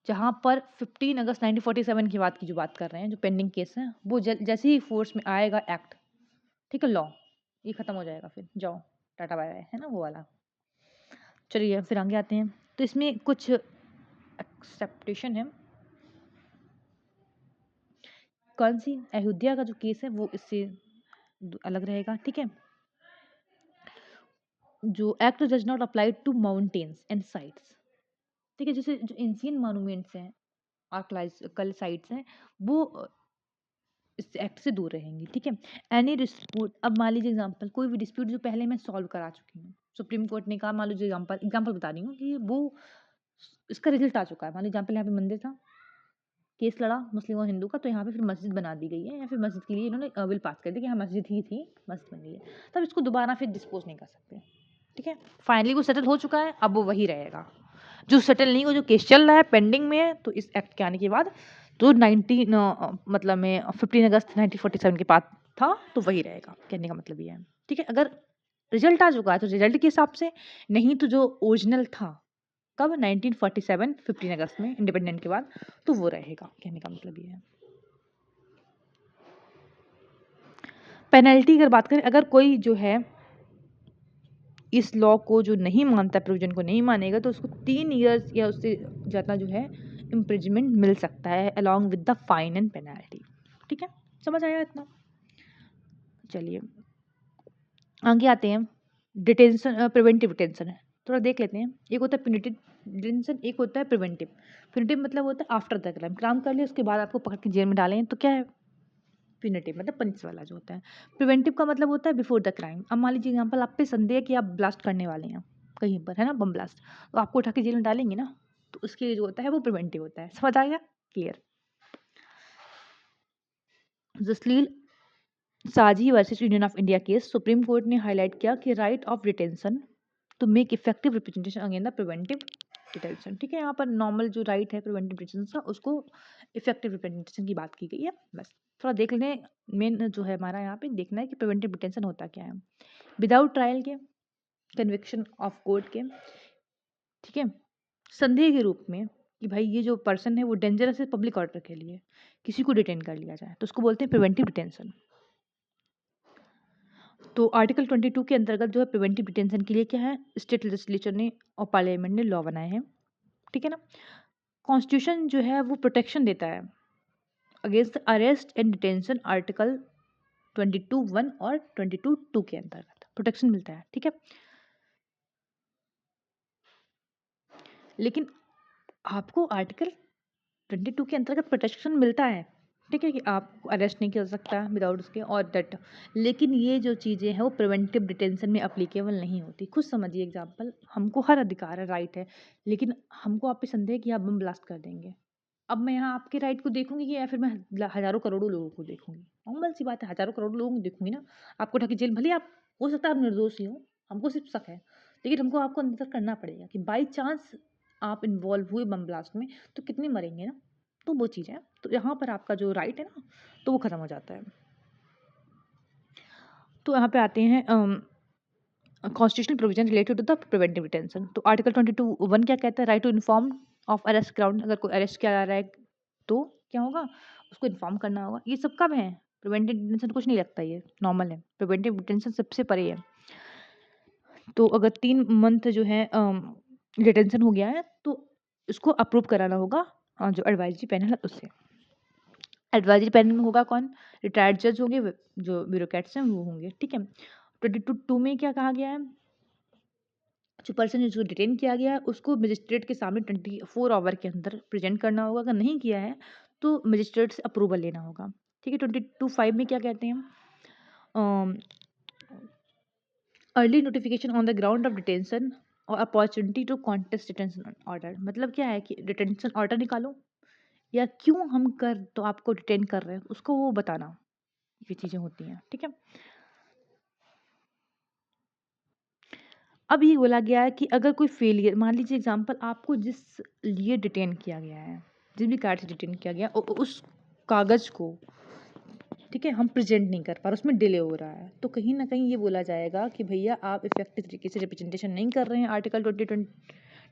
जहाँ पर 15 अगस्त 1947 की बात बात कर रहे हैं, जो पेंडिंग केस है वो जैसे ही फोर्स में आएगा एक्ट, ठीक है, लॉ, ये खत्म हो जाएगा, फिर जाओ टाटा बाय बाय, है ना वो वाला। चलिए फिर आगे आते हैं। तो इसमें कुछ एक्सेप्टेशन है, कौन सी, अयोध्या का जो केस है वो इससे अलग रहेगा, ठीक है। जो act does not apply to mountains and sites, ठीक है, जैसे जो एंशियंट मॉन्यूमेंट्स हैं, आर्कियोलॉजिकल साइट्स हैं, वो इस एक्ट से दूर रहेंगी, ठीक है। एनी डिस्प्यूट, अब मान लीजिए एग्जांपल, कोई भी डिस्प्यूट जो पहले मैं सॉल्व करा चुकी हूँ, सुप्रीम कोर्ट ने कहा, मान लीजिए एग्जांपल बता रही हूँ कि वो इसका रिजल्ट आ चुका है, मान लीजिए एग्जांपल यहाँ पे मंदिर था, केस लड़ा मुस्लिम और हिंदू का, तो यहाँ पे फिर मस्जिद बना दी गई है, या फिर मस्जिद के लिए इन्होंने बिल पास कर दिया कि हाँ मस्जिद ही थी, मस्जिद बन गई है, तब इसको दोबारा फिर डिस्पोज नहीं कर सकते, ठीक है। फाइनली वो सेटल हो चुका है, अब वो वही रहेगा। जो सेटल नहीं हो, जो केस चल रहा है, पेंडिंग में है, तो इस एक्ट के आने के बाद तो 15 अगस्त 1947 के बाद था, तो वही रहेगा, कहने का मतलब ये है, ठीक है। अगर रिजल्ट आ चुका है तो रिजल्ट के हिसाब से, नहीं तो जो ओरिजिनल था कब 1947 15 अगस्त में इंडिपेंडेंट के बाद, तो वो रहेगा, कहने का मतलब ये है। पेनल्टी अगर बात करें, अगर कोई जो है इस लॉ को जो नहीं मानता, प्रोविजन को नहीं मानेगा, तो उसको 3 इयर्स या उससे ज़्यादा जो है इम्प्रिजमेंट मिल सकता है along with the fine and penalty, ठीक है। समझ आया इतना? चलिए आगे आते हैं। डिटेंशन, प्रिवेंटिव डिटेंशन है, थोड़ा देख लेते हैं। एक होता है प्यूनिटिव डिटेंशन, एक होता है प्रिवेंटिव। प्यूनिटिव मतलब होता है आफ्टर द क्राइम, काम कर लिया उसके बाद आपको पकड़ के जेल में डालें, तो क्या है प्यूनिटिव, मतलब पनिश वाला जो होता है। प्रिवेंटिव का मतलब होता है बिफोर द क्राइम। अब मान लीजिए एग्जाम्पल, आप पे संदेह है कि आप ब्लास्ट करने वाले हैं कहीं पर, है ना, बम ब्लास्ट, तो आपको उठा के जेल में डालेंगे ना, तो उसके लिए जो होता है वो प्रिवेंटिव होता है। समझ आएगा? Clear. Jaseela Shaji versus union of India case, supreme court ने हाईलाइट किया कि right of detention to make effective representation again the preventive detention, ठीक है। यहाँ पर नॉर्मल जो राइट है प्रिवेंटिव डिटेंशन का, उसको इफेक्टिव रिप्रेजेंटेशन की बात की गई है, बस थोड़ा देख लेते हैं। मेन जो है हमारा यहाँ पे देखना है कि प्रिवेंटिव डिटेंशन होता क्या है। विदाउट ट्रायल के, कन्विक्शन ऑफ कोर्ट के, ठीक है, संदेह के रूप में कि भाई ये जो पर्सन है वो डेंजरस है पब्लिक ऑर्डर के लिए, किसी को डिटेन कर लिया जाए, तो उसको बोलते हैं प्रिवेंटिव डिटेंशन। तो आर्टिकल 22 के अंतर्गत जो है प्रिवेंटिव डिटेंशन के लिए क्या है, स्टेट लेजिस्लेचर ने और पार्लियामेंट ने लॉ बनाए हैं, ठीक है ना। कॉन्स्टिट्यूशन जो है वो प्रोटेक्शन देता है against arrest and detention, article 22(1) और 22(2) के अंतर्गत प्रोटेक्शन मिलता है, ठीक है। लेकिन आपको आर्टिकल 22 के अंतर्गत प्रोटेक्शन मिलता है, ठीक है, कि आपको अरेस्ट नहीं कर सकता विदाउट उसके और डेट, लेकिन ये जो चीज़ें हैं वो प्रिवेंटिव डिटेंशन में अप्लीकेबल नहीं होती। खुद समझिए एग्जांपल, हमको हर अधिकार है, राइट है, लेकिन हमको आप पे संदेह है कि आप बम ब्लास्ट कर देंगे। अब मैं यहाँ आपके राइट को देखूंगी कि या फिर मैं हज़ारों करोड़ों लोगों को देखूंगी? नॉर्मल सी बात है, हज़ारों करोड़ों लोगों को देखूंगी ना। आपको उठा के जेल, भले आप हो सकता है आप निर्दोष ही हो, हमको सिर्फ शक है, लेकिन हमको आपको अंदर करना पड़ेगा कि बाई चांस आप इन्वॉल्व हुए बम ब्लास्ट में, तो कितने मरेंगे ना। तो वो चीज़ है, तो यहाँ पर आपका जो राइट है ना, तो वो ख़त्म हो जाता है। तो यहाँ पे आते हैं constitutional provision related to the preventive detention. तो आर्टिकल 22(1) क्या कहता है, right to inform of arrest ground, अगर कोई अरेस्ट किया जा रहा है तो क्या होगा, उसको इन्फॉर्म करना होगा। ये सब कब है, प्रिवेंटिव डिटेंशन कुछ नहीं लगता, ये नॉर्मल है, प्रिवेंटिव डिटेंशन सबसे परे है। तो अगर 3 मंथ जो है डिटेंशन हो गया है, तो इसको अप्रूव कराना होगा जो एडवाइजरी पैनल है उससे। एडवाइजरी पैनल में होगा कौन, रिटायर्ड जज होंगे, जो ब्यूरोक्रेट्स हैं वो होंगे, ठीक है। 22(2) में क्या कहा गया है, जो पर्सन जिसको डिटेन किया गया है उसको मजिस्ट्रेट के सामने 24 आवर के अंदर प्रेजेंट करना होगा। अगर नहीं किया है तो मजिस्ट्रेट से अप्रूवल लेना होगा, ठीक है। 22(5) में क्या कहते हैं, early notification on the ground of detention और opportunity to contest detention order. मतलब क्या है कि डिटेंशन ऑर्डर निकालो या क्यों हम कर तो आपको डिटेन कर रहे हैं उसको वो बताना, ये चीज़ें होती हैं, ठीक है। अब ये बोला गया है कि अगर कोई फेलियर, मान लीजिए एग्जांपल, आपको जिस लिए डिटेन किया गया है, जिस भी कार्ड से डिटेन किया गया उस कागज़ को, ठीक है, हम प्रेजेंट नहीं कर पा रहे, उसमें डिले हो रहा है, तो कहीं ना कहीं ये बोला जाएगा कि भैया आप इफेक्टिव तरीके से रिप्रेजेंटेशन नहीं कर रहे हैं आर्टिकल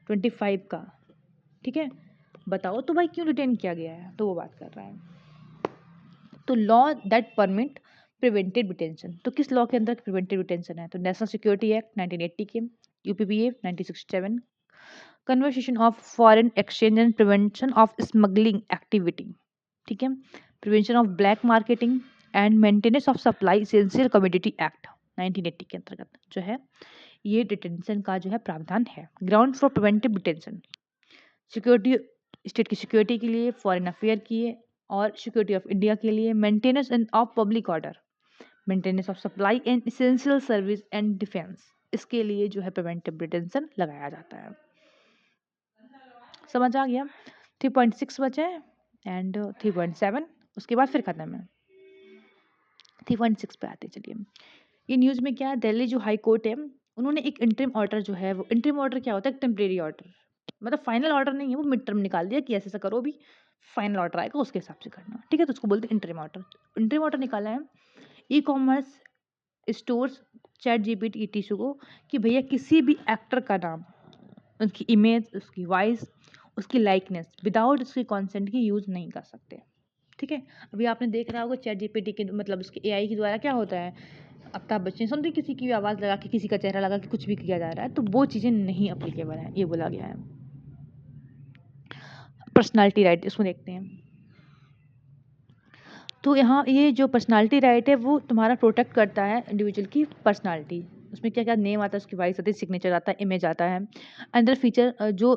25 का, ठीक है, बताओ तो भाई क्यों डिटेन किया गया है, तो वो बात कर रहा है। तो law that permit preventive detention, तो किस लॉ के अंदर प्रिवेंटिव डिटेंशन है, तो नेशनल सिक्योरिटी एक्ट 1980 के, यूपीपीए 1967, conversation of foreign exchange and prevention of smuggling activity, ठीक है, prevention of black marketing and maintenance of supply essential commodity act 1980 के अंतर्गत जो है ये डिटेंशन का जो है प्रावधान है। Ground for preventive detention, security, state की सिक्योरिटी के लिए, फॉरेन अफेयर के लिए और सिक्योरिटी ऑफ इंडिया के लिए, maintenance end of public order, maintenance of supply and essential service and defence, इसके लिए जो है प्रिवेंटिव डिटेंशन लगाया जाता है। समझ आ गया? 3.6 बचे एंड 3.7 उसके बाद फिर खत्म है। 3.6 पे आते चलिए। ये न्यूज़ में क्या है, दिल्ली जो हाई कोर्ट है उन्होंने एक इंटरिम ऑर्डर जो है, वो इंटरिम ऑर्डर क्या होता है, टेम्परेरी ऑर्डर, मतलब फाइनल ऑर्डर नहीं है, वो मिड टर्म निकाल दिया कि ऐसे ऐसा करो, भी फाइनल ऑर्डर आएगा उसके हिसाब से करना, ठीक है, तो उसको बोलते हैं इंटरिम ऑर्डर। इंटरिम ऑर्डर निकाला है e commerce stores chat GPT etc को कि भैया किसी भी एक्टर का नाम, उसकी इमेज, उसकी वॉइस, उसकी लाइकनेस विदाउट उसके कॉन्सेंट की यूज़ नहीं कर सकते, ठीक है। अभी आपने देख रहा होगा चैट जीपीटी के मतलब उसके एआई के द्वारा क्या होता है, अमिताभ बच्चन समझे किसी की भी आवाज़ लगा के, किसी का चेहरा लगा के कुछ भी किया जा रहा है, तो वो चीज़ें नहीं अप्लीकेबल है, ये बोला गया है। पर्सनालिटी राइट, इसको देखते हैं। तो यहाँ ये जो पर्सनालिटी राइट है वो तुम्हारा प्रोटेक्ट करता है इंडिविजुअल की पर्सनालिटी। उसमें क्या क्या नेम आता है, उसकी वॉइस आती है, सिग्नेचर आता है, इमेज आता है, अंदर फीचर जो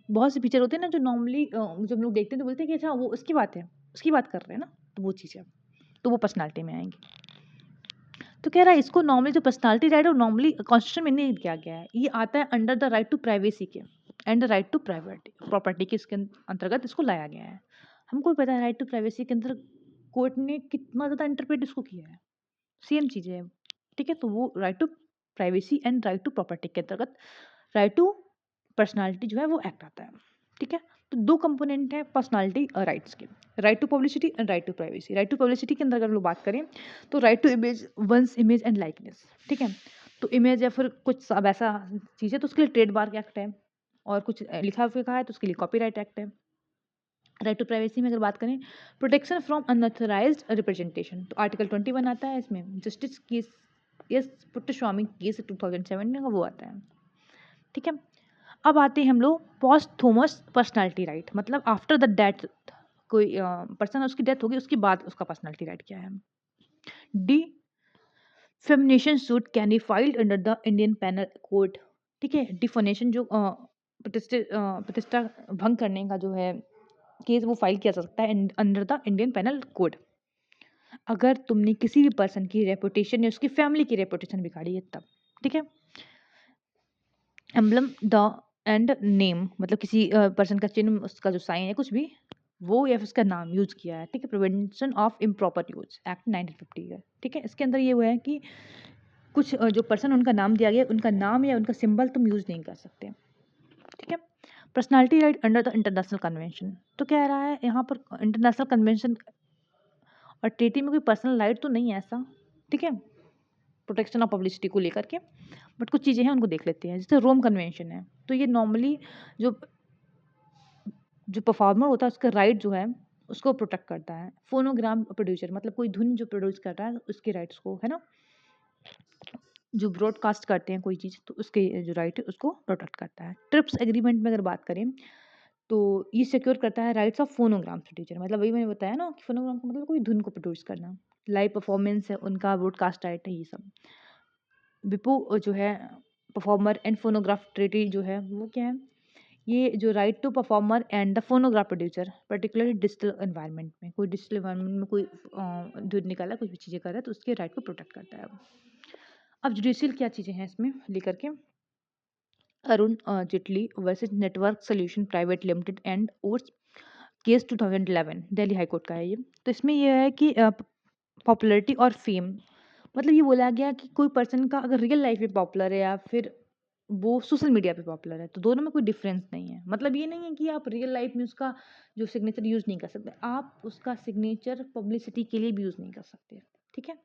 बहुत से फीचर होते हैं ना जो नॉर्मली जब लोग देखते हैं तो बोलते हैं कि अच्छा वो उसकी बात है, उसकी बात कर रहे हैं ना, तो वो चीज़ें तो वो पर्सनालिटी में आएंगी। तो कह रहा है इसको नॉर्मली जो पर्सनालिटी राइट है वो नॉर्मली कॉन्स्टिट्यूशन में नहीं किया गया है, ये आता है under the right to privacy के and the right to private property के इसके अंतर्गत इसको लाया गया है। हमको पता है राइट टू प्राइवेसी के अंदर कोर्ट ने कितना ज़्यादा इंटरप्रेट इसको किया है, सेम चीज़ें हैं, ठीक है। तो वो right to privacy and right to property के अंतर्गत राइट टू पर्सनालिटी जो है वो एक्ट आता है, ठीक है। तो दो कंपोनेंट है पर्सनालिटी राइट्स के, right to publicity and right to privacy. Right to publicity के अंदर अगर लोग बात करें तो right to image, once image and likeness, ठीक है। तो इमेज या फिर कुछ वैसा चीज़ है तो उसके लिए ट्रेडमार्क एक्ट है, और कुछ लिखा हुआ है तो उसके लिए कॉपीराइट एक्ट है। राइट टू प्राइवेसी में अगर बात करें, प्रोटेक्शन फ्रॉम अनऑथराइज्ड रिप्रेजेंटेशन, तो आर्टिकल 21 आता है इसमें, justice case S Puttaswamy case 2007 का वो आता है, ठीक है। अब आते हैं हम लोग पोस्टथमस पर्सनालिटी राइट, मतलब आफ्टर द डेथ, कोई पर्सन उसकी डेथ होगी उसके बाद उसका पर्सनालिटी राइट क्या है। Defamation suit can be filed under the Indian penal code, ठीक है। डिफोनेशन जो प्रतिष्ठा भंग करने का जो है केस वो फाइल किया जा सकता है under the Indian penal code, अगर तुमने किसी भी पर्सन की रेपुटेशन या उसकी फैमिली की रेपुटेशन बिगाड़ी है तब, ठीक है। एम्बलम द एंड नेम, मतलब किसी पर्सन का चिन्ह, उसका जो साइन है कुछ भी वो या फिर उसका नाम यूज किया है, ठीक है। Prevention of improper use act 1950 है, ठीक है। इसके अंदर ये हुआ है कि कुछ जो पर्सन उनका नाम दिया गया उनका नाम या उनका सिंबल तुम यूज नहीं कर सकते, ठीक है। Personality right under the international convention, तो कह रहा है यहाँ पर इंटरनेशनल कन्वेंशन और ट्रीटी में कोई पर्सनल राइट तो नहीं है ऐसा, ठीक है, प्रोटेक्शन ऑफ पब्लिसिटी को लेकर के, बट कुछ चीज़ें हैं उनको देख लेते हैं। जैसे रोम कन्वेंशन है, तो ये नॉर्मली जो जो परफॉर्मर होता है उसका राइट जो है उसको प्रोटेक्ट करता है। फोनोग्राम प्रोड्यूसर, मतलब कोई धुन जो प्रोड्यूस कर रहा है उसके राइट्स को, है ना, जो ब्रॉडकास्ट करते हैं कोई चीज़ तो उसके जो राइट है उसको प्रोटेक्ट करता है। ट्रिप्स एग्रीमेंट में अगर बात करें तो ये सिक्योर करता है राइट्स ऑफ फोनोग्राम प्रोड्यूसर, मतलब वही मैंने बताया ना कि फोनोग्राम का मतलब कोई धुन को प्रोड्यूस करना, लाइव परफॉर्मेंस है उनका, ब्रॉडकास्ट राइट है, ये सब। विपो जो है परफॉर्मर एंड फोनोग्राफ ट्रीटी जो है वो क्या है, ये जो right to performer and the phonograph producer particularly digital environment में, कोई डिजिटल एनवायरनमेंट में कोई धुन निकाला कुछ भी चीज़ें कर रहा है तो उसके राइट को प्रोटेक्ट करता है। अब जुडिशियल क्या चीज़ें हैं इसमें लेकर के, Arun Jaitley versus network solution private limited and ores case 2011 Delhi high court का है ये। तो इसमें ये है कि पॉपुलैरिटी और फेम, मतलब ये बोला गया कि कोई पर्सन का अगर रियल लाइफ में पॉपुलर है या फिर वो सोशल मीडिया पे पॉपुलर है तो दोनों में कोई डिफरेंस नहीं है। मतलब ये नहीं है कि आप रियल लाइफ में उसका जो सिग्नेचर यूज़ नहीं कर सकते, आप उसका सिग्नेचर पब्लिसिटी के लिए भी यूज़ नहीं कर सकते, ठीक है।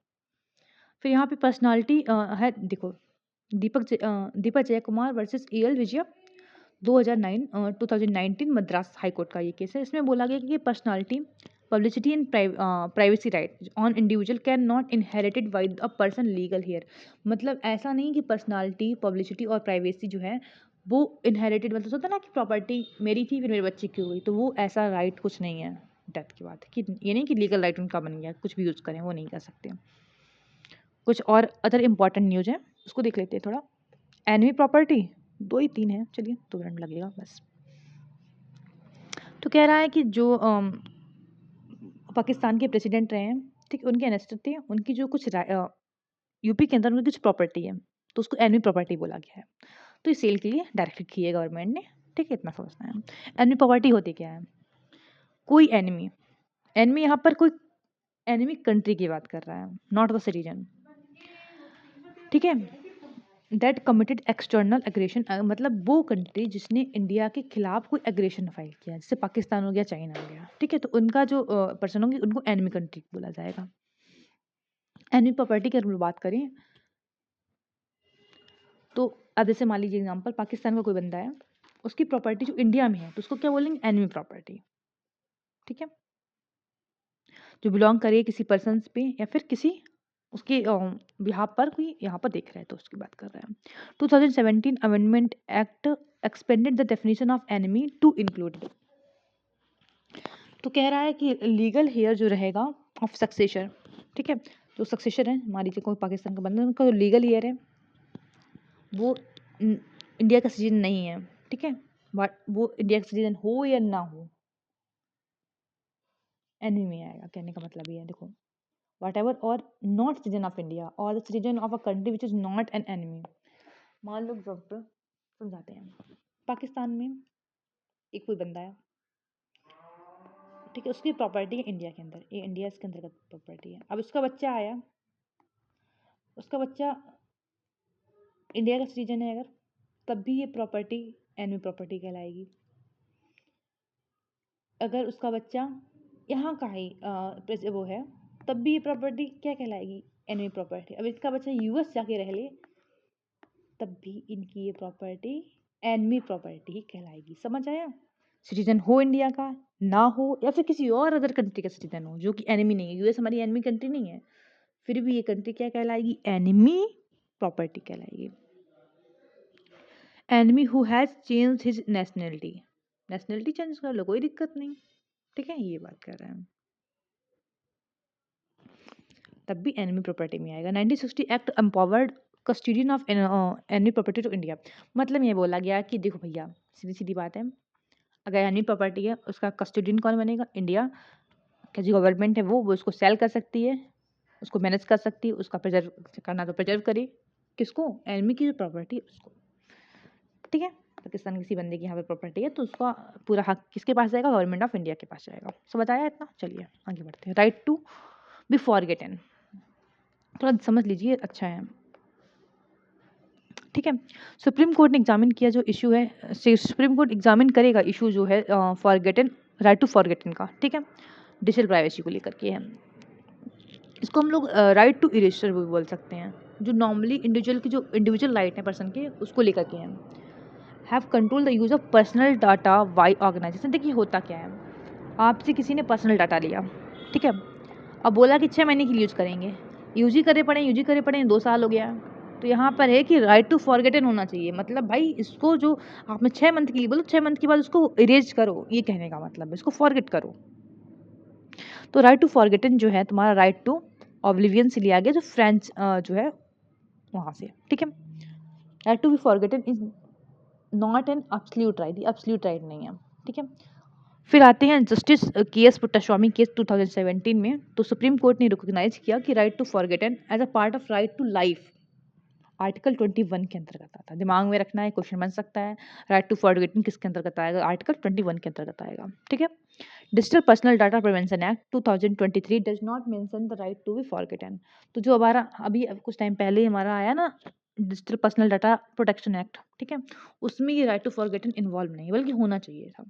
फिर यहाँ पे पर्सनालिटी है, देखो Deepak Jay Kumar versus L Vijay 2019 Madras high court का ये केस है। इसमें बोला गया कि ये personality publicity and privacy right on individual can not inherited by a person legal heir, मतलब ऐसा नहीं कि पर्सनालिटी पब्लिसिटी और प्राइवेसी जो है वो इनहेरिटेड मतलब होता है ना कि प्रॉपर्टी मेरी थी फिर मेरे बच्चे की हो गई, तो वो ऐसा राइट कुछ नहीं है डेथ के बाद, कि ये नहीं कि लीगल राइट उनका बन गया कुछ भी यूज़ करें, वो नहीं कर सकते। कुछ और अदर इम्पॉर्टेंट न्यूज़ है, उसको देख लेते हैं थोड़ा। एनवी प्रॉपर्टी 2 ही 3 है, चलिए 2 मिनट लगेगा बस। तो कह रहा है कि जो पाकिस्तान के प्रेसिडेंट रहे हैं, ठीक है, उनके एनेस्टेड थे, उनकी जो कुछ यूपी के अंदर उनकी कुछ प्रॉपर्टी है, तो उसको एनवी प्रॉपर्टी बोला गया है। तो ये सेल के लिए डायरेक्टेड की है गवर्नमेंट ने, ठीक है, इतना समझना है। एनवी प्रॉपर्टी होती क्या है? कोई एनिमी, एनिमी यहाँ पर कोई एनिमी कंट्री की बात कर रहा है, नॉट द सिटीजन, ठीक है। दैट कमिटेड एक्सटर्नल एग्रेशन, मतलब वो कंट्री जिसने इंडिया के खिलाफ कोई एग्रेशन फाइल किया, जैसे पाकिस्तान हो गया, चाइना हो गया, ठीक है, तो उनका जो पर्सन होंगे उनको एनिमी कंट्री बोला जाएगा। एनिमी प्रॉपर्टी की अगर हम बात करें तो अब जैसे मान लीजिए एग्जाम्पल, पाकिस्तान का कोई बंदा है, उसकी प्रॉपर्टी जो इंडिया में है तो उसको क्या बोलेंगे? एनिमी प्रॉपर्टी, ठीक है, जो बिलोंग करे किसी पर्सन पे या फिर किसी उसके बिहाफ पर कोई यहाँ पर देख रहा है तो उसकी बात कर रहे हैं। 2017 amendment act expanded the definition of enemy to include, तो कह रहा है कि लीगल हेयर जो रहेगा ऑफ सक्सेशर, ठीक है, जो सक्सेशर है, मान लीजिए कोई पाकिस्तान का बंदा, उनका जो लीगल हेयर है वो इंडिया का सिटीजन नहीं है, ठीक है, बट वो इंडिया का सिटीजन हो या ना हो, एनिमी में आएगा। कहने का मतलब ये है, देखो, whatever or not citizen of India or the citizen of a country which is not an enemy। मान लो एग्जाम्पल समझाते हैं, पाकिस्तान में एक कोई बंदा है, ठीक है, उसकी प्रॉपर्टी है इंडिया के अंदर, ये इंडिया इसके अंतर्गत प्रॉपर्टी है। अब उसका बच्चा आया, उसका बच्चा इंडिया का सिटीजन है अगर, तब भी ये प्रॉपर्टी एनिमी प्रॉपर्टी कहलाएगी। अगर उसका बच्चा यहाँ का ही वो है, तब भी ये प्रॉपर्टी क्या कहलाएगी? Enemy property. अब इसका बच्चा यूएस जाके रह ले, तब भी इनकी ये प्रॉपर्टी एनमी प्रॉपर्टी ही कहलाएगी। समझ आया? सिटीजन हो इंडिया का, ना हो, या फिर किसी और अदर कंट्री का सिटीजन हो जो कि एनिमी नहीं है, यूएस हमारी एनिमी कंट्री नहीं है, फिर भी ये कंट्री क्या कहलाएगी? एनिमी प्रॉपर्टी कहलाएगी। Enemy who has change his nationality, nationality change कर लो कोई दिक्कत नहीं, ठीक है, ये बात कर रहे हैं, तब भी एनिमी प्रॉपर्टी में आएगा। 1960 act empowered custodian of enemy property to India, मतलब ये बोला गया कि देखो भैया, सीधी सीधी बात है, अगर एनिमी प्रॉपर्टी है उसका कस्टोडियन कौन बनेगा? इंडिया का जो गवर्नमेंट है वो उसको सेल कर सकती है, उसको मैनेज कर सकती है, उसका प्रिजर्व करना तो प्रिजर्व करे, किसको? एनिमी की जो प्रॉपर्टी है उसको, ठीक है। पाकिस्तान किसी बंदे की यहाँ पे प्रॉपर्टी है तो उसका पूरा हक किसके पास जाएगा? गवर्नमेंट ऑफ इंडिया के पास जाएगा। समझ आया इतना? चलिए आगे बढ़ते हैं। राइट टू बी फॉरगेटन, थोड़ा समझ लीजिए, अच्छा है, ठीक है। सुप्रीम कोर्ट ने एग्जामिन किया जो इशू है, सुप्रीम कोर्ट एग्जामिन करेगा इशू जो है फॉरगेटन, राइट टू फॉरगेटन का, ठीक है, डिजिटल प्राइवेसी को लेकर के है। इसको हम लोग राइट टू इरेजर भी बोल सकते हैं, जो नॉर्मली इंडिविजुअल की जो इंडिविजुअल राइट है पर्सन के, उसको लेकर के हैं। Have control the use of personal data by organisation. देखिए होता क्या है, आपसे किसी ने पर्सनल डाटा लिया, ठीक है, अब बोला कि 6 महीने के लिए यूज करेंगे, यूज ही करे पड़े 2 साल हो गया, तो यहाँ पर है कि राइट टू फॉरगेटन होना चाहिए। मतलब भाई इसको जो आपने 6 मंथ के लिए बोलो, 6 मंथ के बाद उसको इरेज करो, ये कहने का मतलब है, इसको फॉरगेट करो। तो राइट टू फॉरगेटन जो है तुम्हारा राइट टू ऑब्लिवियन से लिया गया, जो फ्रेंच जो है वहाँ से, ठीक है। Right to be forgotten is not an absolute right, ये एब्सोल्यूट राइट नहीं है, ठीक है। फिर आते हैं जस्टिस केएस पुट्टास्वामी केस 2017 में, तो सुप्रीम कोर्ट ने रिकॉग्नाइज किया कि right to forgotten as a part of right to life, article 21 के अंतर्गत आता है। दिमाग में रखना है, क्वेश्चन बन सकता है, राइट टू फॉरगेटन किसके अंतर्गत आएगा? आर्टिकल 21 के अंतर्गत आएगा, ठीक है। Digital personal data prevention act 2023 does not mention the right to be forgotten. तो जो हमारा अभी कुछ टाइम पहले हमारा आया ना digital personal data protection act, ठीक है, उसमें ये राइट टू फॉरगेटन इन्वॉल्व नहीं, बल्कि होना चाहिए था,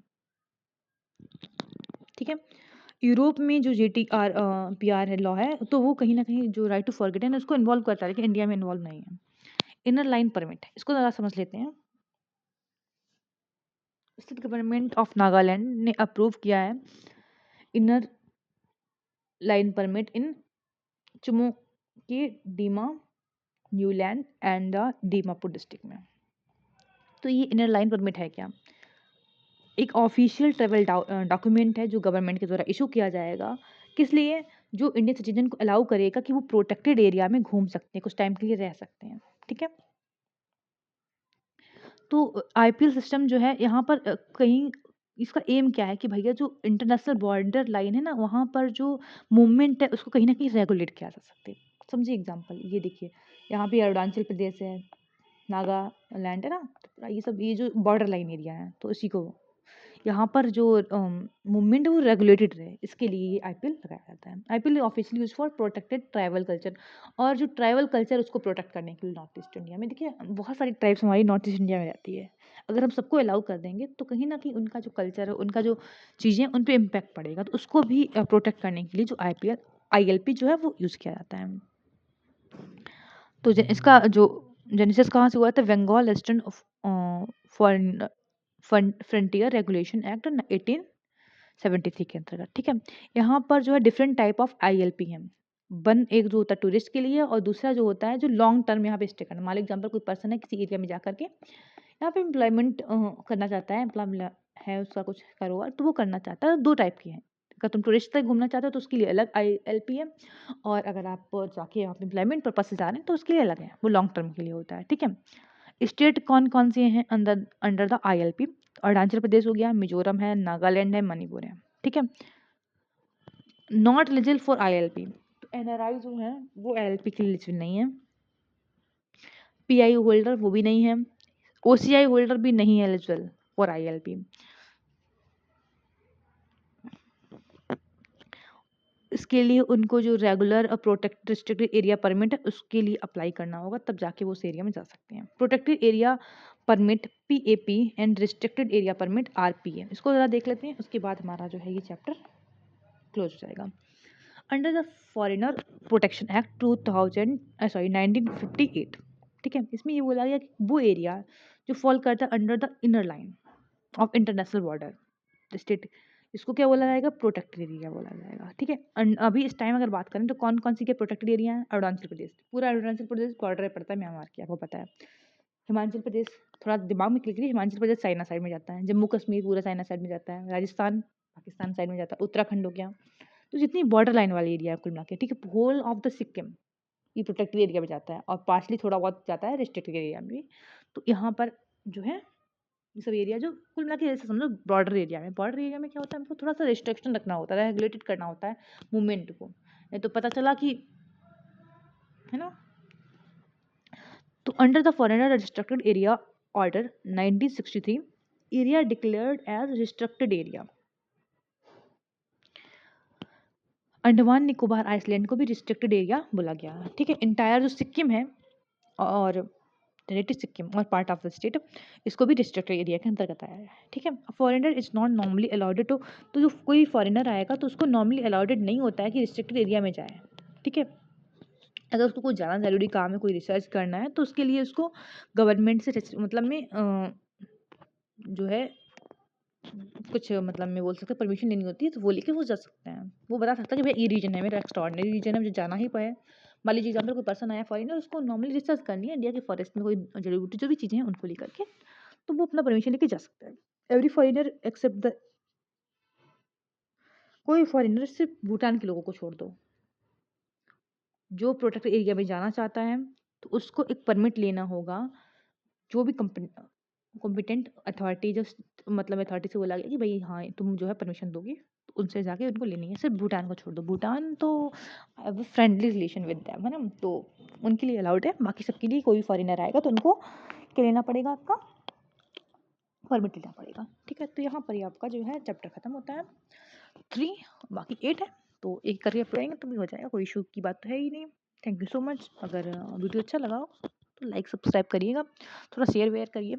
ठीक है। यूरोप में जो जीटीआर पीआर है लॉ है, तो वो कहीं ना कहीं जो राइट टू फॉरगेटन है उसको इन्वॉल्व करता है, लेकिन इंडिया में इन्वॉल्व नहीं है। इनर लाइन परमिट, इसको ज़रा समझ लेते हैं। स्टेट गवर्नमेंट ऑफ नागालैंड ने अप्रूव किया है inner line permit in Chumoukedima Niuland and the Dimapur district में। तो ये इनर लाइन परमिट है क्या? एक ऑफिशियल ट्रैवल डॉक्यूमेंट है जो गवर्नमेंट के द्वारा इशू किया जाएगा। किस लिए? जो इंडियन सिटीजन को अलाउ करेगा कि वो प्रोटेक्टेड एरिया में घूम सकते हैं, कुछ टाइम के लिए रह सकते हैं। ठीक है? तो आईपीएल सिस्टम जो है यहाँ पर कहीं इसका एम क्या है कि भैया जो इंटरनेशनल बॉर्डर लाइन है ना, वहाँ पर जो मूवमेंट है उसको कहीं न कहीं रेगुलेट किया जा सकते है। समझिए एग्ज़ाम्पल, ये देखिए, यहाँ पे अरुणाचल प्रदेश है, नागालैंड है ना, तो ये जो बॉर्डर लाइन एरिया है, तो इसी को यहाँ पर जो मूवमेंट है वो रेगुलेटेड रहे, इसके लिए ये आईपीएल लगाया जाता है। IPL officially used for protected tribal culture, और जो ट्राइबल कल्चर उसको प्रोटेक्ट करने के लिए नॉर्थ ईस्ट इंडिया में, देखिए बहुत सारी ट्राइब्स हमारी नॉर्थ ईस्ट इंडिया में रहती है। अगर हम सबको अलाउ कर देंगे तो कहीं न कहीं उनका जो कल्चर है, उनका जो चीज़ें हैं, उन पे इम्पैक्ट पड़ेगा। तो उसको भी प्रोटेक्ट करने के लिए जो आईएलपी जो है वो यूज़ किया जाता है। तो इसका जो जेनेसिस कहाँ से हुआ था? Bengal eastern foreign frontier regulation act 1873 के अंतर्गत। ठीक है? यहाँ पर जो है डिफरेंट टाइप ऑफ आईएलपी हैं। वन एक जो होता है टूरिस्ट के लिए, और दूसरा जो होता है जो लॉन्ग टर्म यहाँ पे स्टे करना। मान लो एग्जाम्पल, कोई पर्सन है किसी एरिया में जा करके यहाँ पे एम्प्लॉयमेंट करना चाहता है, एम्प्लॉय है उसका कुछ कारोबार, तो वो करना चाहता है। दो टाइप की है। अगर तुम टूरिस्ट तक घूमना चाहते हो तो उसके लिए अलग आईएलपी है, और अगर आप जाके आप एम्प्लॉयमेंट पर्पज से जा रहे हैं तो उसके लिए अलग है, वो लॉन्ग टर्म के लिए होता है। ठीक है? स्टेट कौन कौन से हैं अंदर under the ILP? Arunachal Pradesh हो गया, मिजोरम है, नागालैंड है, मणिपुर है। ठीक है? नॉट एलिजिबल फॉर आईएलपी, तो एनआरआई जो है वो आईएलपी के लिए एलिजिबल नहीं है। पीआई होल्डर वो भी नहीं है। ओसीआई होल्डर भी नहीं है एलिजिबल फॉर आईएलपी। इसके लिए उनको जो regular protected restricted area permit है उसके लिए अप्लाई करना होगा, तब जाके वो उस एरिया में जा सकते हैं। Protected area permit PAP and restricted area permit RPA, इसको ज़रा देख लेते हैं, उसके बाद हमारा जो है ये चैप्टर क्लोज हो जाएगा। Under the foreigner protection act 1958, ठीक है, इसमें ये बोला गया कि वो एरिया जो फॉल करता है under the inner line of international border state, इसको क्या बोला जाएगा? प्रोटेक्टेड एरिया बोला जाएगा। ठीक है? अभी इस टाइम अगर बात करें तो कौन कौन सी के प्रोटेक्टेड एरिया है? अरुणाचल प्रदेश, पूरा अरुणाचल प्रदेश बॉर्डर पड़ता है म्यांमार की, आपको पता है। हिमाचल प्रदेश, थोड़ा दिमाग में क्लिक करिए, हिमाचल प्रदेश चाइना साइड में जाता है। जम्मू कश्मीर पूरा चाइना साइड में जाता है। राजस्थान पाकिस्तान साइड में जाता है। उत्तराखंड हो गया। तो जितनी बॉर्डर लाइन वाली एरिया है कुल मिला के, ठीक है, होल ऑफ द सिक्किम ये प्रोटेक्टेड एरिया में जाता है, और पार्शली थोड़ा बहुत जाता है रिस्ट्रिक्टेड एरिया में भी। तो यहाँ पर जो है ये सब एरिया जो कुल मिला के ऐसे समझो बॉर्डर एरिया में, बॉर्डर एरिया में क्या होता है, हमको थोड़ा सा रिस्ट्रिक्शन रखना होता है, रेगुलेटेड करना होता है मूवमेंट को, नहीं तो पता चला कि, है ना। तो under the foreigner restricted area order 1963 area declared as restricted area. Andaman Nicobar island को भी रिस्ट्रिक्टेड एरिया बोला गया है। ठीक है? इंटायर जो सिक्किम है और टेरेटिव सिक्किम और पार्ट ऑफ द स्टेट, इसको भी रिस्ट्रिक्टेड एरिया के अंतर्गत आया है। ठीक है? Foreigner is not normally allowed to, तो जो कोई फॉरेनर आएगा तो उसको नॉर्मली अलाउडेड नहीं होता है कि रिस्ट्रिक्टेड एरिया में जाए। ठीक है? अगर उसको कोई ज़्यादा ज़रूरी काम है, कोई रिसर्च करना है, तो उसके लिए उसको गवर्नमेंट से मतलब में जो है कुछ मतलब में बोल सकते हैं परमिशन लेनी होती है, तो वो लेके वो जा सकते हैं। वो बता सकता है कि भैया ये रीजन है मेरा, एक्स्ट्राऑर्डिनरी रीजन है, मुझे जाना ही पड़े। मान लीजिए एग्जाम्पल, कोई पर्सन आया फॉरेनर, उसको नॉर्मली रिसर्च करनी है इंडिया के फॉरेस्ट में कोई जड़ी बूटी जो भी चीज़ें हैं उनको लेकर के, तो वो अपना परमिशन लेके जा सकता है। एवरी फॉरेनर एक्सेप्ट द, कोई फॉरेनर सिर्फ भूटान के लोगों को छोड़ दो, जो प्रोटेक्टेड एरिया में जाना चाहता है तो उसको एक परमिट लेना होगा। जो भी कंपनी कॉम्पिटेंट अथॉरिटी जो मतलब अथॉरिटी से बोला गया कि भाई हाँ तुम जो है परमिशन दोगे, तो उनसे जाके उनको लेनी है। सिर्फ भूटान को छोड़ दो, भूटान तो फ्रेंडली रिलेशन विद देम, है ना, तो उनके लिए अलाउड है। बाकी सबके लिए कोई फॉरेनर आएगा तो उनको क्या लेना पड़ेगा? आपका परमिट लेना पड़ेगा। ठीक है? तो यहाँ पर ही आपका जो है चैप्टर खत्म होता है 3, बाकी 8 है, तो एक करके पढ़ेंगे तो भी हो जाएगा, कोई इशू की बात तो है ही नहीं। Thank you so much. अगर वीडियो अच्छा लगा हो तो लाइक सब्सक्राइब करिएगा, थोड़ा शेयर वेयर करिए।